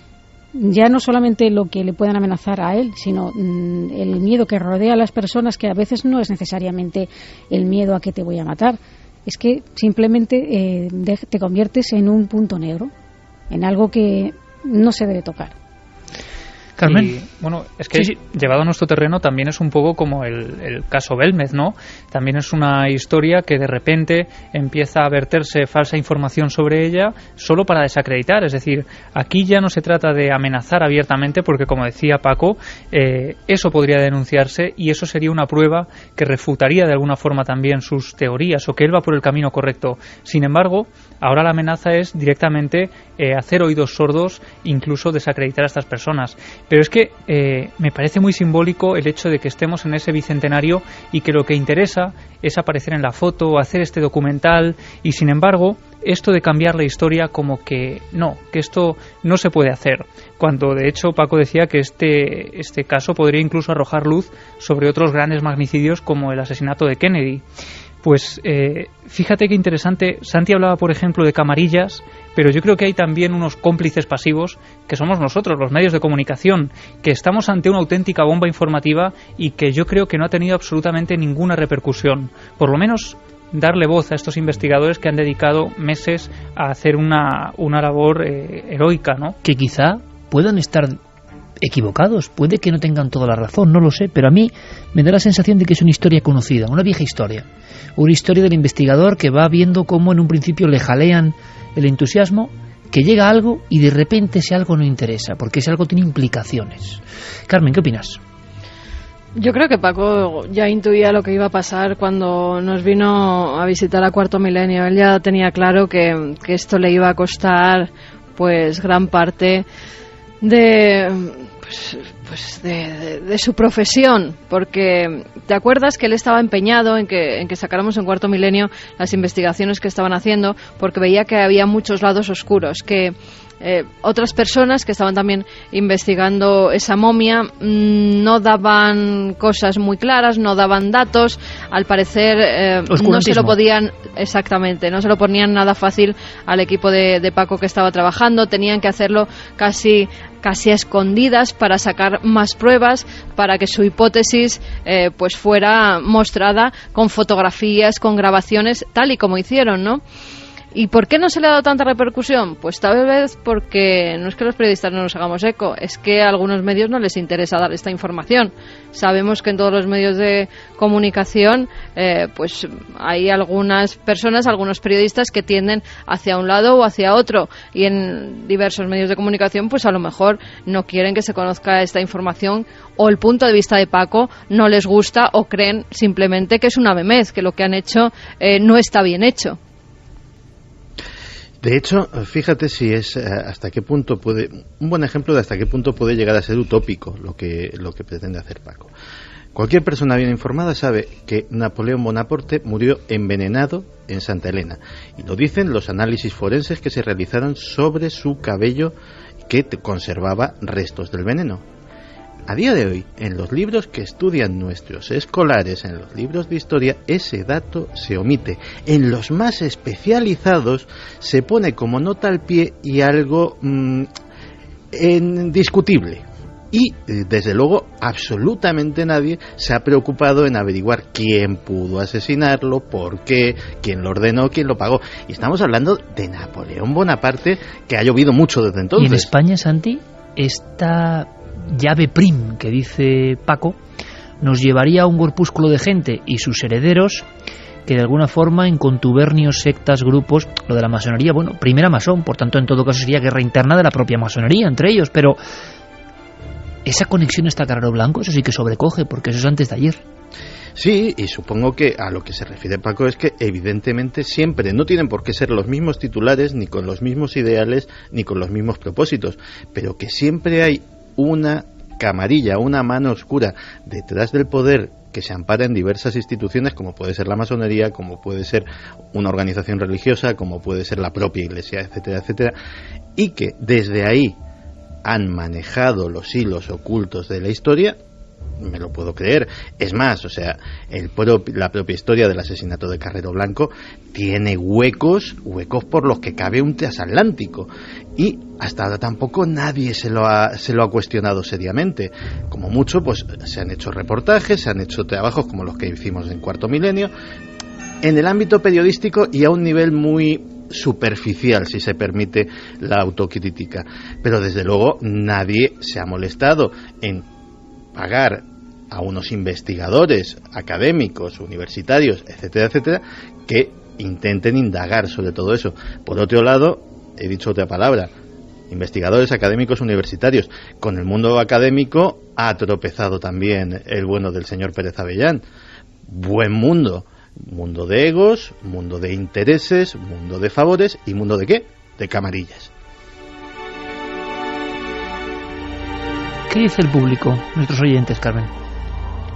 ya no solamente lo que le puedan amenazar a él, sino el miedo que rodea a las personas, que a veces no es necesariamente el miedo a que te voy a matar, es que simplemente te conviertes en un punto negro, en algo que no se debe tocar. Carmen. Y, bueno, es que sí, llevado a nuestro terreno también es un poco como el caso Belmez, ¿no? También es una historia que de repente empieza a verterse falsa información sobre ella solo para desacreditar. Es decir, aquí ya no se trata de amenazar abiertamente, porque, como decía Paco, eso podría denunciarse y eso sería una prueba que refutaría de alguna forma también sus teorías, o que él va por el camino correcto. Sin embargo, ahora la amenaza es directamente hacer oídos sordos, incluso desacreditar a estas personas. Pero es que me parece muy simbólico el hecho de que estemos en ese bicentenario y que lo que interesa es aparecer en la foto, hacer este documental, y sin embargo esto de cambiar la historia como que esto no se puede hacer, cuando de hecho Paco decía que este caso podría incluso arrojar luz sobre otros grandes magnicidios como el asesinato de Kennedy. Pues fíjate qué interesante. Santi hablaba, por ejemplo, de camarillas, pero yo creo que hay también unos cómplices pasivos que somos nosotros, los medios de comunicación, que estamos ante una auténtica bomba informativa y que yo creo que no ha tenido absolutamente ninguna repercusión. Por lo menos darle voz a estos investigadores que han dedicado meses a hacer una labor heroica, ¿no? Que quizá puedan estar equivocados, puede que no tengan toda la razón, no lo sé, pero a mí me da la sensación de que es una historia conocida, una vieja historia, una historia del investigador que va viendo cómo en un principio le jalean el entusiasmo, que llega a algo y de repente ese algo no interesa, porque ese algo tiene implicaciones. Carmen, ¿qué opinas? Yo creo que Paco ya intuía lo que iba a pasar cuando nos vino a visitar a Cuarto Milenio. Él ya tenía claro que esto le iba a costar pues gran parte de su profesión, porque te acuerdas que él estaba empeñado en que sacáramos en Cuarto Milenio las investigaciones que estaban haciendo, porque veía que había muchos lados oscuros, que otras personas que estaban también investigando esa momia no daban cosas muy claras, no daban datos, al parecer no se lo podían, exactamente, no se lo ponían nada fácil al equipo de Paco que estaba trabajando, tenían que hacerlo casi a escondidas para sacar más pruebas, para que su hipótesis pues fuera mostrada con fotografías, con grabaciones, tal y como hicieron, ¿no? ¿Y por qué no se le ha dado tanta repercusión? Pues tal vez porque no es que los periodistas no nos hagamos eco, es que a algunos medios no les interesa dar esta información. Sabemos que en todos los medios de comunicación pues hay algunas personas, algunos periodistas que tienden hacia un lado o hacia otro, y en diversos medios de comunicación pues a lo mejor no quieren que se conozca esta información, o el punto de vista de Paco no les gusta, o creen simplemente que es una memez, que lo que han hecho no está bien hecho. De hecho, fíjate si es hasta qué punto un buen ejemplo de hasta qué punto puede llegar a ser utópico lo que pretende hacer Paco. Cualquier persona bien informada sabe que Napoleón Bonaparte murió envenenado en Santa Elena, y lo dicen los análisis forenses que se realizaron sobre su cabello, que conservaba restos del veneno. A día de hoy, en los libros que estudian nuestros escolares, en los libros de historia, ese dato se omite. En los más especializados se pone como nota al pie y algo indiscutible. Y, desde luego, absolutamente nadie se ha preocupado en averiguar quién pudo asesinarlo, por qué, quién lo ordenó, quién lo pagó. Y estamos hablando de Napoleón Bonaparte, que ha llovido mucho desde entonces. Y en España, Santi, esta llave prim que dice Paco nos llevaría a un corpúsculo de gente y sus herederos que de alguna forma en contubernios, sectas, grupos, lo de la masonería, bueno, primera masón, por tanto en todo caso sería guerra interna de la propia masonería entre ellos, pero esa conexión está Carrero Blanco, eso sí que sobrecoge, porque eso es antes de ayer. Sí, y supongo que a lo que se refiere Paco es que evidentemente siempre no tienen por qué ser los mismos titulares, ni con los mismos ideales, ni con los mismos propósitos, pero que siempre hay una camarilla, una mano oscura detrás del poder que se ampara en diversas instituciones, como puede ser la masonería, como puede ser una organización religiosa, como puede ser la propia Iglesia, etcétera, etcétera, y que desde ahí han manejado los hilos ocultos de la historia. Me lo puedo creer. Es más, o sea, la propia historia del asesinato de Carrero Blanco tiene huecos por los que cabe un transatlántico, y hasta ahora tampoco nadie se lo ha cuestionado seriamente. Como mucho, pues se han hecho reportajes, se han hecho trabajos como los que hicimos en Cuarto Milenio, en el ámbito periodístico y a un nivel muy superficial, si se permite la autocrítica, pero desde luego nadie se ha molestado en pagar a unos investigadores académicos, universitarios, etcétera, etcétera, que intenten indagar sobre todo eso. Por otro lado, he dicho otra palabra, investigadores académicos universitarios. Con el mundo académico ha tropezado también el bueno del señor Pérez Avellán. Buen mundo, mundo de egos, mundo de intereses, mundo de favores y mundo de ¿qué? De camarillas. ¿Qué dice el público, nuestros oyentes, Carmen?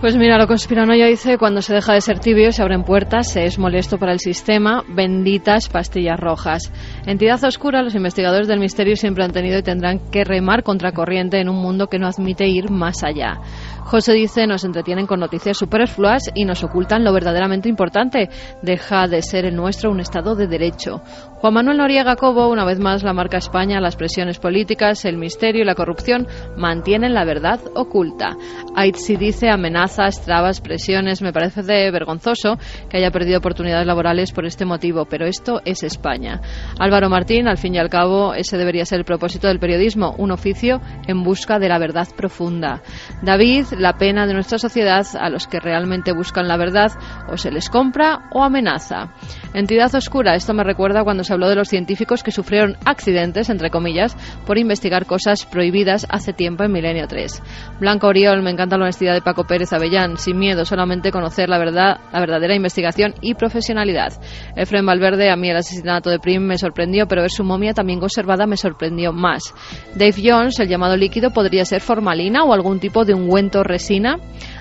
Pues mira, lo conspiranoia dice: cuando se deja de ser tibio se abren puertas, se es molesto para el sistema, benditas pastillas rojas. Entidad oscura, los investigadores del misterio siempre han tenido y tendrán que remar contracorriente en un mundo que no admite ir más allá. José dice: nos entretienen con noticias superfluas y nos ocultan lo verdaderamente importante. Deja de ser el nuestro un Estado de Derecho. Juan Manuel Noriega Cobo, una vez más la marca España: las presiones políticas, el misterio y la corrupción mantienen la verdad oculta. Aitzi dice: amenazas, trabas, presiones. Me parece vergonzoso que haya perdido oportunidades laborales por este motivo, pero esto es España. Álvaro Martín: al fin y al cabo, ese debería ser el propósito del periodismo, un oficio en busca de la verdad profunda. David: la pena de nuestra sociedad: a los que realmente buscan la verdad o se les compra o amenaza. Entidad oscura: esto me recuerda cuando se habló de los científicos que sufrieron accidentes, entre comillas, por investigar cosas prohibidas hace tiempo en Milenio 3. Blanca Oriol: me encanta la honestidad de Paco Pérez Avellán, sin miedo, solamente conocer la verdad, la verdadera investigación y profesionalidad. Efrén Valverde: a mí el asesinato de Prim me sorprendió, pero ver su momia también conservada me sorprendió más. Dave Jones: el llamado líquido podría ser formalina o algún tipo de ungüento resina.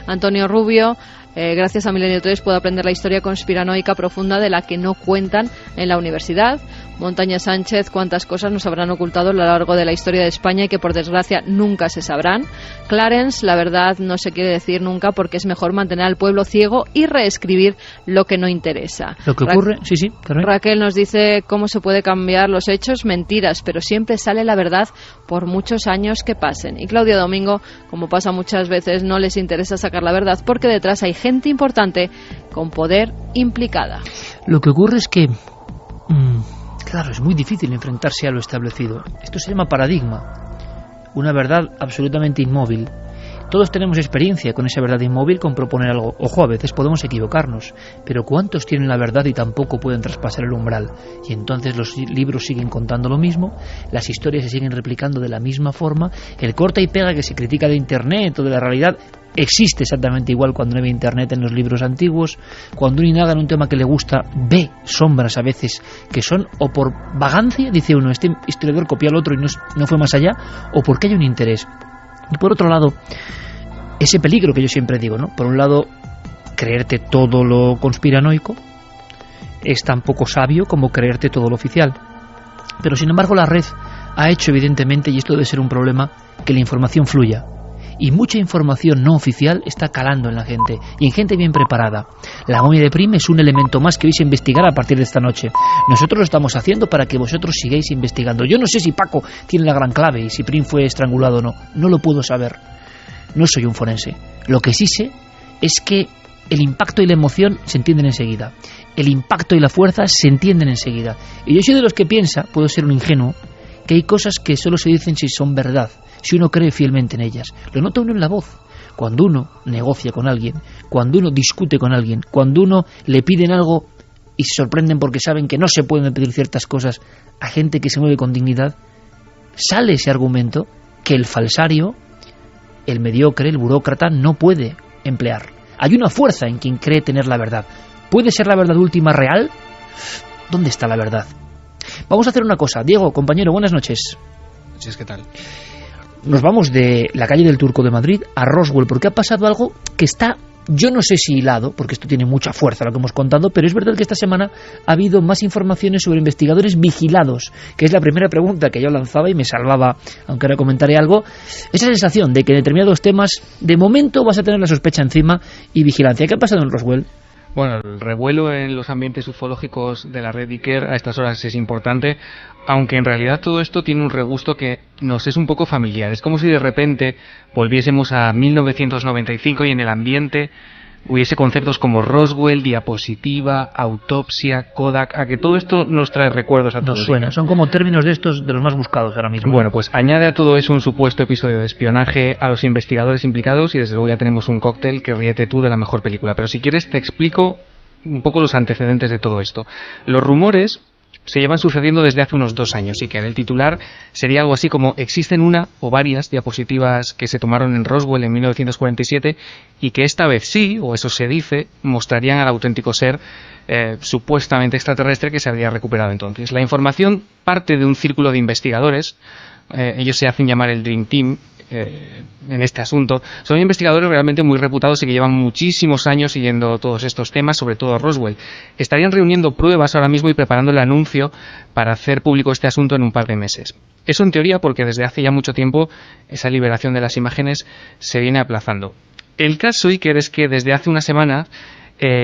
Antonio Rubio: gracias a Milenio 3 puedo aprender la historia conspiranoica profunda de la que no cuentan en la universidad. Montaña Sánchez: cuántas cosas nos habrán ocultado a lo largo de la historia de España y que por desgracia nunca se sabrán. Clarence: la verdad no se quiere decir nunca porque es mejor mantener al pueblo ciego y reescribir lo que no interesa. Lo que ocurre, sí, claro. Raquel nos dice: ¿cómo se puede cambiar los hechos? Mentiras, pero siempre sale la verdad por muchos años que pasen. Y Claudia Domingo: como pasa muchas veces, no les interesa sacar la verdad porque detrás hay gente importante con poder implicada. Lo que ocurre es que claro, es muy difícil enfrentarse a lo establecido. Esto se llama paradigma, una verdad absolutamente inmóvil. Todos tenemos experiencia con esa verdad inmóvil, con proponer algo. Ojo, a veces podemos equivocarnos, pero ¿cuántos tienen la verdad y tampoco pueden traspasar el umbral? Y entonces los libros siguen contando lo mismo, las historias se siguen replicando de la misma forma, el corta y pega que se critica de Internet o de la realidad existe exactamente igual cuando no había Internet en los libros antiguos. Cuando uno indaga en un tema que le gusta, ve sombras a veces que son o por vagancia, dice uno, este historiador copió al otro y no fue más allá, o porque hay un interés. Y por otro lado, ese peligro que yo siempre digo, ¿no? Por un lado, creerte todo lo conspiranoico es tan poco sabio como creerte todo lo oficial. Pero sin embargo la red ha hecho evidentemente, y esto debe ser un problema, que la información fluya. Y mucha información no oficial está calando en la gente, y en gente bien preparada. La momia de Prim es un elemento más que vais a investigar a partir de esta noche. Nosotros lo estamos haciendo para que vosotros sigáis investigando. Yo no sé si Paco tiene la gran clave y si Prim fue estrangulado o no. No lo puedo saber. No soy un forense. Lo que sí sé es que el impacto y la emoción se entienden enseguida. El impacto y la fuerza se entienden enseguida. Y yo soy de los que piensa, puedo ser un ingenuo, que hay cosas que solo se dicen si son verdad, si uno cree fielmente en ellas. Lo nota uno en la voz. Cuando uno negocia con alguien, cuando uno discute con alguien, cuando uno le piden algo y se sorprenden porque saben que no se pueden pedir ciertas cosas a gente que se mueve con dignidad, sale ese argumento que el falsario, el mediocre, el burócrata no puede emplear. Hay una fuerza en quien cree tener la verdad. ¿Puede ser la verdad última real? ¿Dónde está la verdad? Vamos a hacer una cosa. Diego, compañero, buenas noches. ¿Qué tal? Nos vamos de la calle del Turco de Madrid a Roswell, porque ha pasado algo que está, yo no sé si hilado, porque esto tiene mucha fuerza lo que hemos contado, pero es verdad que esta semana ha habido más informaciones sobre investigadores vigilados, que es la primera pregunta que yo lanzaba y me salvaba, aunque ahora comentaré algo. Esa sensación de que en determinados temas, de momento vas a tener la sospecha encima y vigilancia. ¿Qué ha pasado en Roswell? Bueno, el revuelo en los ambientes ufológicos de la red Iker a estas horas es importante, aunque en realidad todo esto tiene un regusto que nos es un poco familiar. Es como si de repente volviésemos a 1995 y en el ambiente hubiese conceptos como Roswell, diapositiva, autopsia, Kodak, a que todo esto nos trae recuerdos a todos. Nos suena, son como términos de estos de los más buscados ahora mismo. Bueno, pues añade a todo eso un supuesto episodio de espionaje a los investigadores implicados y desde luego ya tenemos un cóctel que ríete tú de la mejor película. Pero si quieres te explico un poco los antecedentes de todo esto. Los rumores se llevan sucediendo desde hace unos 2 años y que el titular sería algo así como: existen una o varias diapositivas que se tomaron en Roswell en 1947 y que esta vez sí, o eso se dice, mostrarían al auténtico ser supuestamente extraterrestre que se habría recuperado entonces. La información parte de un círculo de investigadores, ellos se hacen llamar el Dream Team, en este asunto. Son investigadores realmente muy reputados y que llevan muchísimos años siguiendo todos estos temas, sobre todo Roswell. Estarían reuniendo pruebas ahora mismo y preparando el anuncio para hacer público este asunto en un par de meses. Eso en teoría, porque desde hace ya mucho tiempo esa liberación de las imágenes se viene aplazando. El caso, Iker, es que desde hace una semana,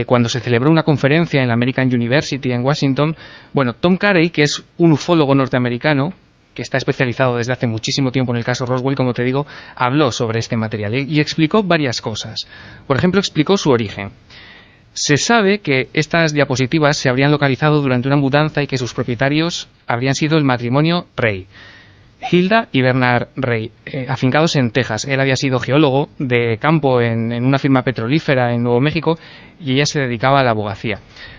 cuando se celebró una conferencia en la American University en Washington, Tom Carey, que es un ufólogo norteamericano, que está especializado desde hace muchísimo tiempo en el caso Roswell, como te digo, habló sobre este material y explicó varias cosas. Por ejemplo, explicó su origen. Se sabe que estas diapositivas se habrían localizado durante una mudanza y que sus propietarios habrían sido el matrimonio Ray, Hilda y Bernard Ray, afincados en Texas. Él había sido geólogo de campo en una firma petrolífera en Nuevo México y ella se dedicaba a la abogacía.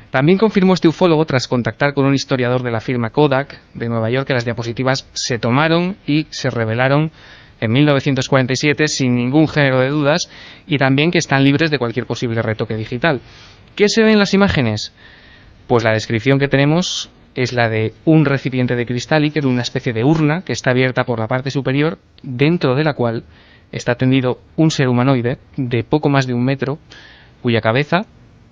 También confirmó este ufólogo, tras contactar con un historiador de la firma Kodak de Nueva York, que las diapositivas se tomaron y se revelaron en 1947 sin ningún género de dudas, y también que están libres de cualquier posible retoque digital. ¿Qué se ve en las imágenes? Pues la descripción que tenemos es la de un recipiente de cristal, y que es una especie de urna que está abierta por la parte superior, dentro de la cual está tendido un ser humanoide de poco más de 1 metro, cuya cabeza,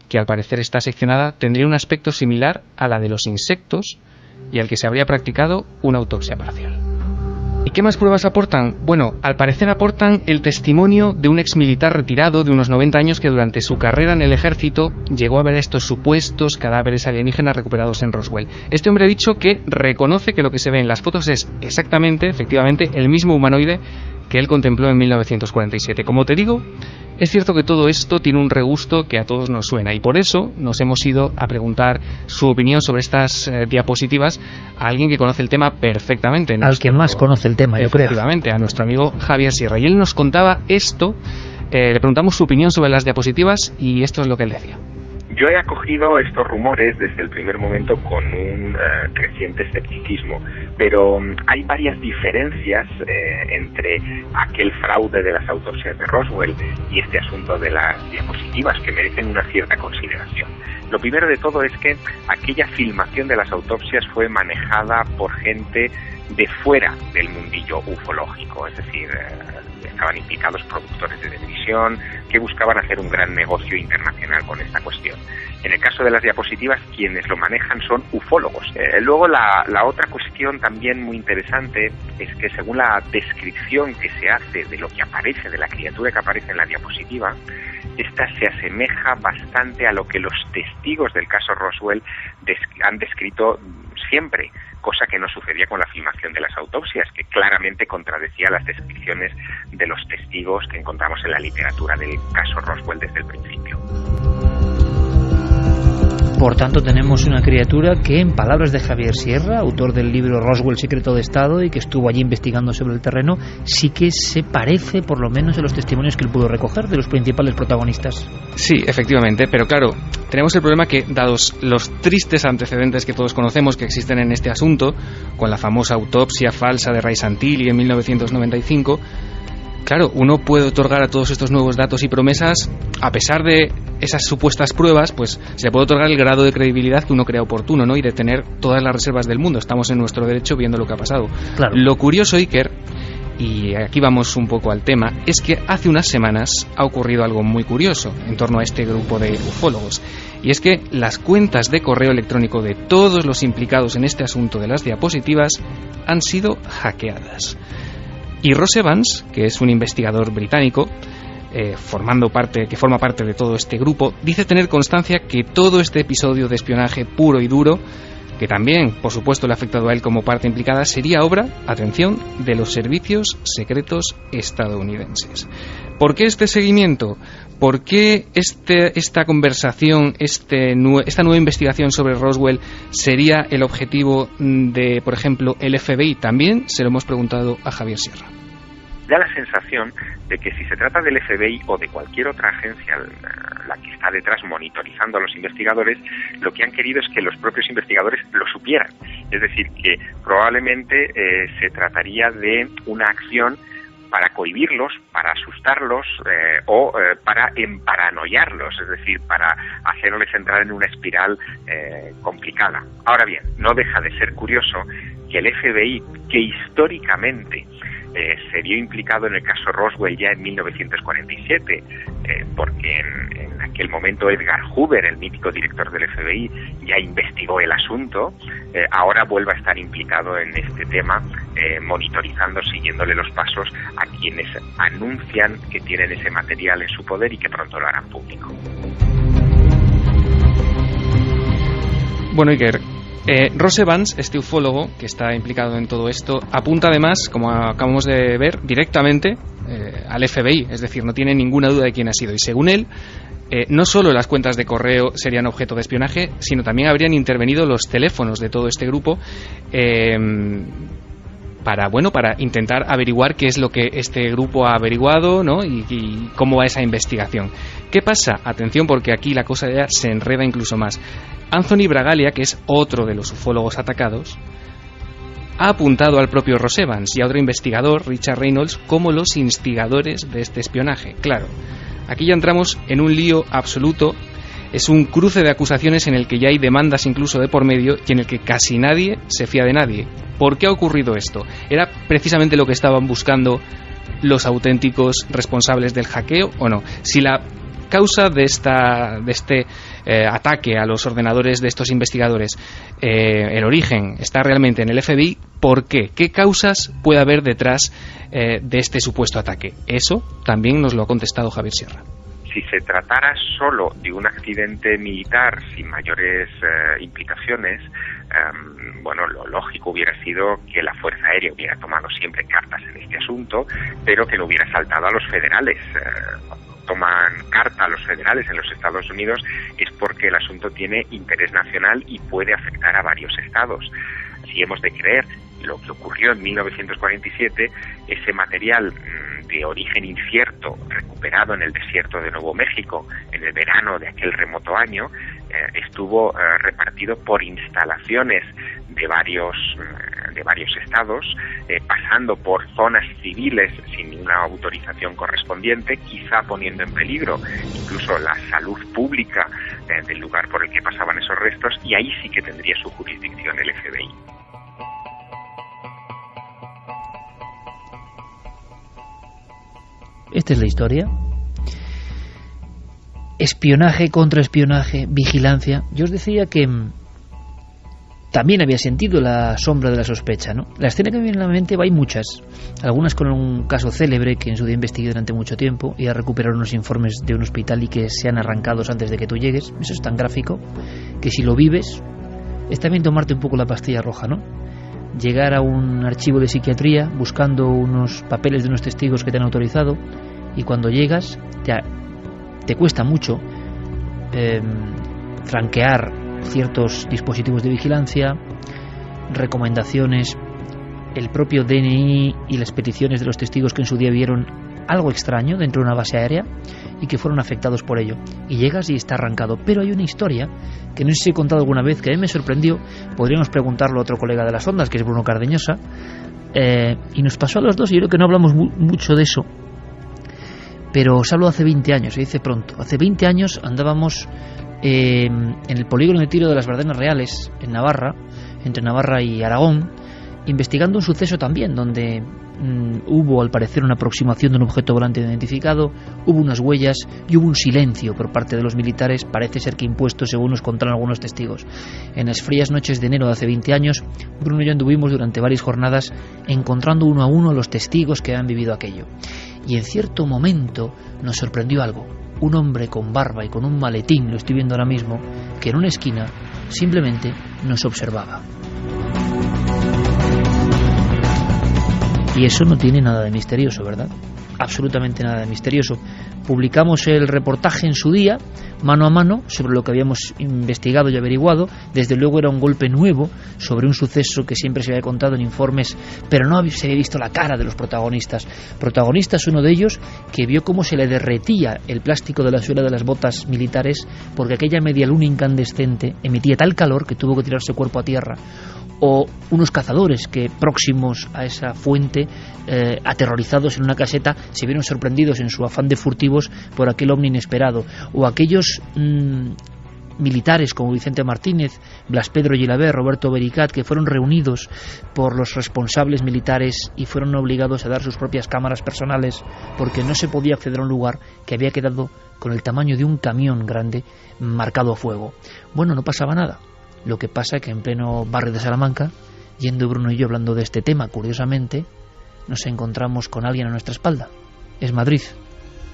que al parecer está seccionada, tendría un aspecto similar a la de los insectos y al que se habría practicado una autopsia parcial. ¿Y qué más pruebas aportan? Al parecer aportan el testimonio de un exmilitar retirado de unos 90 años que durante su carrera en el ejército llegó a ver estos supuestos cadáveres alienígenas recuperados en Roswell. Este hombre ha dicho que reconoce que lo que se ve en las fotos es exactamente, efectivamente, el mismo humanoide que él contempló en 1947. Como te digo, es cierto que todo esto tiene un regusto que a todos nos suena, y por eso nos hemos ido a preguntar su opinión sobre estas diapositivas a alguien que conoce el tema perfectamente. Al que más conoce el tema, yo creo. Efectivamente, a nuestro amigo Javier Sierra. Y él nos contaba esto, le preguntamos su opinión sobre las diapositivas y esto es lo que él decía. Yo he acogido estos rumores desde el primer momento con un creciente escepticismo, pero hay varias diferencias entre aquel fraude de las autopsias de Roswell y este asunto de las diapositivas, que merecen una cierta consideración. Lo primero de todo es que aquella filmación de las autopsias fue manejada por gente de fuera del mundillo ufológico, es decir, estaban implicados productores de televisión que buscaban hacer un gran negocio internacional con esta cuestión. En el caso de las diapositivas, quienes lo manejan son ufólogos. Luego, la otra cuestión también muy interesante es que, según la descripción que se hace de lo que aparece, de la criatura que aparece en la diapositiva, esta se asemeja bastante a lo que los testigos del caso Roswell han descrito siempre, cosa que no sucedía con la filmación de las autopsias, que claramente contradecía las descripciones de los testigos que encontramos en la literatura del caso Roswell desde el principio. Por tanto, tenemos una criatura que, en palabras de Javier Sierra, autor del libro Roswell, Secreto de Estado, y que estuvo allí investigando sobre el terreno, sí que se parece, por lo menos, a los testimonios que él pudo recoger de los principales protagonistas. Sí, efectivamente, pero claro, tenemos el problema que, dados los tristes antecedentes que todos conocemos que existen en este asunto, con la famosa autopsia falsa de Ray Santilli en 1995, claro, uno puede otorgar a todos estos nuevos datos y promesas, a pesar de esas supuestas pruebas, pues se puede otorgar el grado de credibilidad que uno crea oportuno, ¿no? Y de tener todas las reservas del mundo. Estamos en nuestro derecho viendo lo que ha pasado. Claro. Lo curioso, Iker, y aquí vamos un poco al tema, es que hace unas semanas ha ocurrido algo muy curioso en torno a este grupo de ufólogos. Y es que las cuentas de correo electrónico de todos los implicados en este asunto de las diapositivas han sido hackeadas. Y Ross Evans, que es un investigador británico, que forma parte de todo este grupo, dice tener constancia que todo este episodio de espionaje puro y duro, que también, por supuesto, le ha afectado a él como parte implicada, sería obra, atención, de los servicios secretos estadounidenses. ¿Por qué este seguimiento? ¿Por qué esta conversación, esta nueva investigación sobre Roswell sería el objetivo de, por ejemplo, el FBI? También se lo hemos preguntado a Javier Sierra. Da la sensación de que si se trata del FBI o de cualquier otra agencia, la que está detrás monitorizando a los investigadores, lo que han querido es que los propios investigadores lo supieran. Es decir, que probablemente se trataría de una acción para cohibirlos, para asustarlos o para emparanoiarlos, es decir, para hacerles entrar en una espiral complicada. Ahora bien, no deja de ser curioso que el FBI, que históricamente se vio implicado en el caso Roswell ya en 1947, porque en aquel momento Edgar Hoover, el mítico director del FBI, ya investigó el asunto. Ahora vuelve a estar implicado en este tema, monitorizando, siguiéndole los pasos a quienes anuncian que tienen ese material en su poder y que pronto lo harán público. Bueno, Iker, Ross Evans, este ufólogo que está implicado en todo esto, apunta además, como acabamos de ver, directamente al FBI, es decir, no tiene ninguna duda de quién ha sido. Y según él, no solo las cuentas de correo serían objeto de espionaje, sino también habrían intervenido los teléfonos de todo este grupo para intentar averiguar qué es lo que este grupo ha averiguado, ¿no? y cómo va esa investigación. ¿Qué pasa? Atención, porque aquí la cosa ya se enreda incluso más. Anthony Bragalia, que es otro de los ufólogos atacados, ha apuntado al propio Ross Evans y a otro investigador, Richard Reynolds, como los instigadores de este espionaje. Claro, aquí ya entramos en un lío absoluto. Es un cruce de acusaciones en el que ya hay demandas incluso de por medio y en el que casi nadie se fía de nadie. ¿Por qué ha ocurrido esto? ¿Era precisamente lo que estaban buscando los auténticos responsables del hackeo o no? Si la causa de este ataque a los ordenadores de estos investigadores, el origen está realmente en el FBI, ¿por qué? ¿Qué causas puede haber detrás de este supuesto ataque? Eso también nos lo ha contestado Javier Sierra. Si se tratara solo de un accidente militar sin mayores implicaciones, lo lógico hubiera sido que la Fuerza Aérea hubiera tomado siempre cartas en este asunto, pero que no hubiera saltado a los federales. Toman carta a los federales en los Estados Unidos es porque el asunto tiene interés nacional y puede afectar a varios estados. Si hemos de creer lo que ocurrió en 1947, ese material de origen incierto recuperado en el desierto de Nuevo México en el verano de aquel remoto año estuvo repartido por instalaciones de varios estados, pasando por zonas civiles sin ninguna autorización correspondiente, quizá poniendo en peligro incluso la salud pública del lugar por el que pasaban esos restos, y ahí sí que tendría su jurisdicción el FBI. Esta es la historia. Espionaje, contraespionaje, vigilancia. Yo os decía que también había sentido la sombra de la sospecha, ¿no? La escena que me viene a la mente, hay muchas. Algunas con un caso célebre que en su día investigué durante mucho tiempo y a recuperar unos informes de un hospital y que sean arrancados antes de que tú llegues. Eso es tan gráfico que si lo vives es también tomarte un poco la pastilla roja, ¿no? Llegar a un archivo de psiquiatría buscando unos papeles de unos testigos que te han autorizado, y cuando llegas te cuesta mucho franquear ciertos dispositivos de vigilancia, recomendaciones, el propio DNI y las peticiones de los testigos que en su día vieron algo extraño dentro de una base aérea y que fueron afectados por ello. Y llegas y está arrancado. Pero hay una historia que no sé si he contado alguna vez, que a mí me sorprendió. Podríamos preguntarlo a otro colega de las ondas, que es Bruno Cardeñosa, y nos pasó a los dos, y yo creo que no hablamos mucho de eso, pero os hablo hace 20 años, se dice pronto. Hace 20 años andábamos en el polígono de tiro de las Bardenas Reales, en Navarra, entre Navarra y Aragón, investigando un suceso también donde hubo al parecer una aproximación de un objeto volante identificado, hubo unas huellas y hubo un silencio por parte de los militares, parece ser que impuesto según nos contaron algunos testigos. En las frías noches de enero de hace 20 años, Bruno y yo anduvimos durante varias jornadas encontrando uno a uno los testigos que habían vivido aquello. Y en cierto momento nos sorprendió algo. Un hombre con barba y con un maletín, lo estoy viendo ahora mismo, que en una esquina simplemente nos observaba. Y eso no tiene nada de misterioso, ¿verdad? Absolutamente nada de misterioso. Publicamos el reportaje en su día, mano a mano, sobre lo que habíamos investigado y averiguado. Desde luego era un golpe nuevo sobre un suceso que siempre se había contado en informes, pero no se había visto la cara de los protagonistas. Protagonistas, uno de ellos, que vio cómo se le derretía el plástico de la suela de las botas militares porque aquella media luna incandescente emitía tal calor que tuvo que tirarse cuerpo a tierra. O unos cazadores que, próximos a esa fuente, aterrorizados en una caseta, se vieron sorprendidos en su afán de furtivos por aquel ovni inesperado. O aquellos militares como Vicente Martínez, Blas Pedro Gilabert, Roberto Bericat, que fueron reunidos por los responsables militares y fueron obligados a dar sus propias cámaras personales porque no se podía acceder a un lugar que había quedado con el tamaño de un camión grande marcado a fuego. Bueno, no pasaba nada. Lo que pasa es que en pleno barrio de Salamanca, yendo Bruno y yo hablando de este tema, curiosamente, nos encontramos con alguien a nuestra espalda. Es Madrid,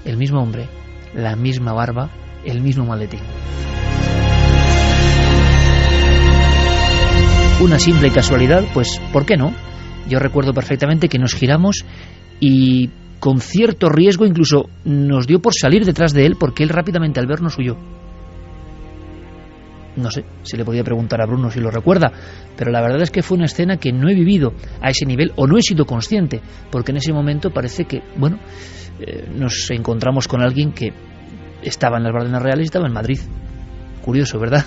el mismo hombre, la misma barba, el mismo maletín. Una simple casualidad, pues ¿por qué no? Yo recuerdo perfectamente que nos giramos y con cierto riesgo incluso nos dio por salir detrás de él porque él rápidamente al vernos huyó. No sé si le podía preguntar a Bruno si lo recuerda, pero la verdad es que fue una escena que no he vivido a ese nivel o no he sido consciente, porque en ese momento parece que, bueno, nos encontramos con alguien que estaba en las Bardenas Reales y estaba en Madrid. Curioso, ¿verdad?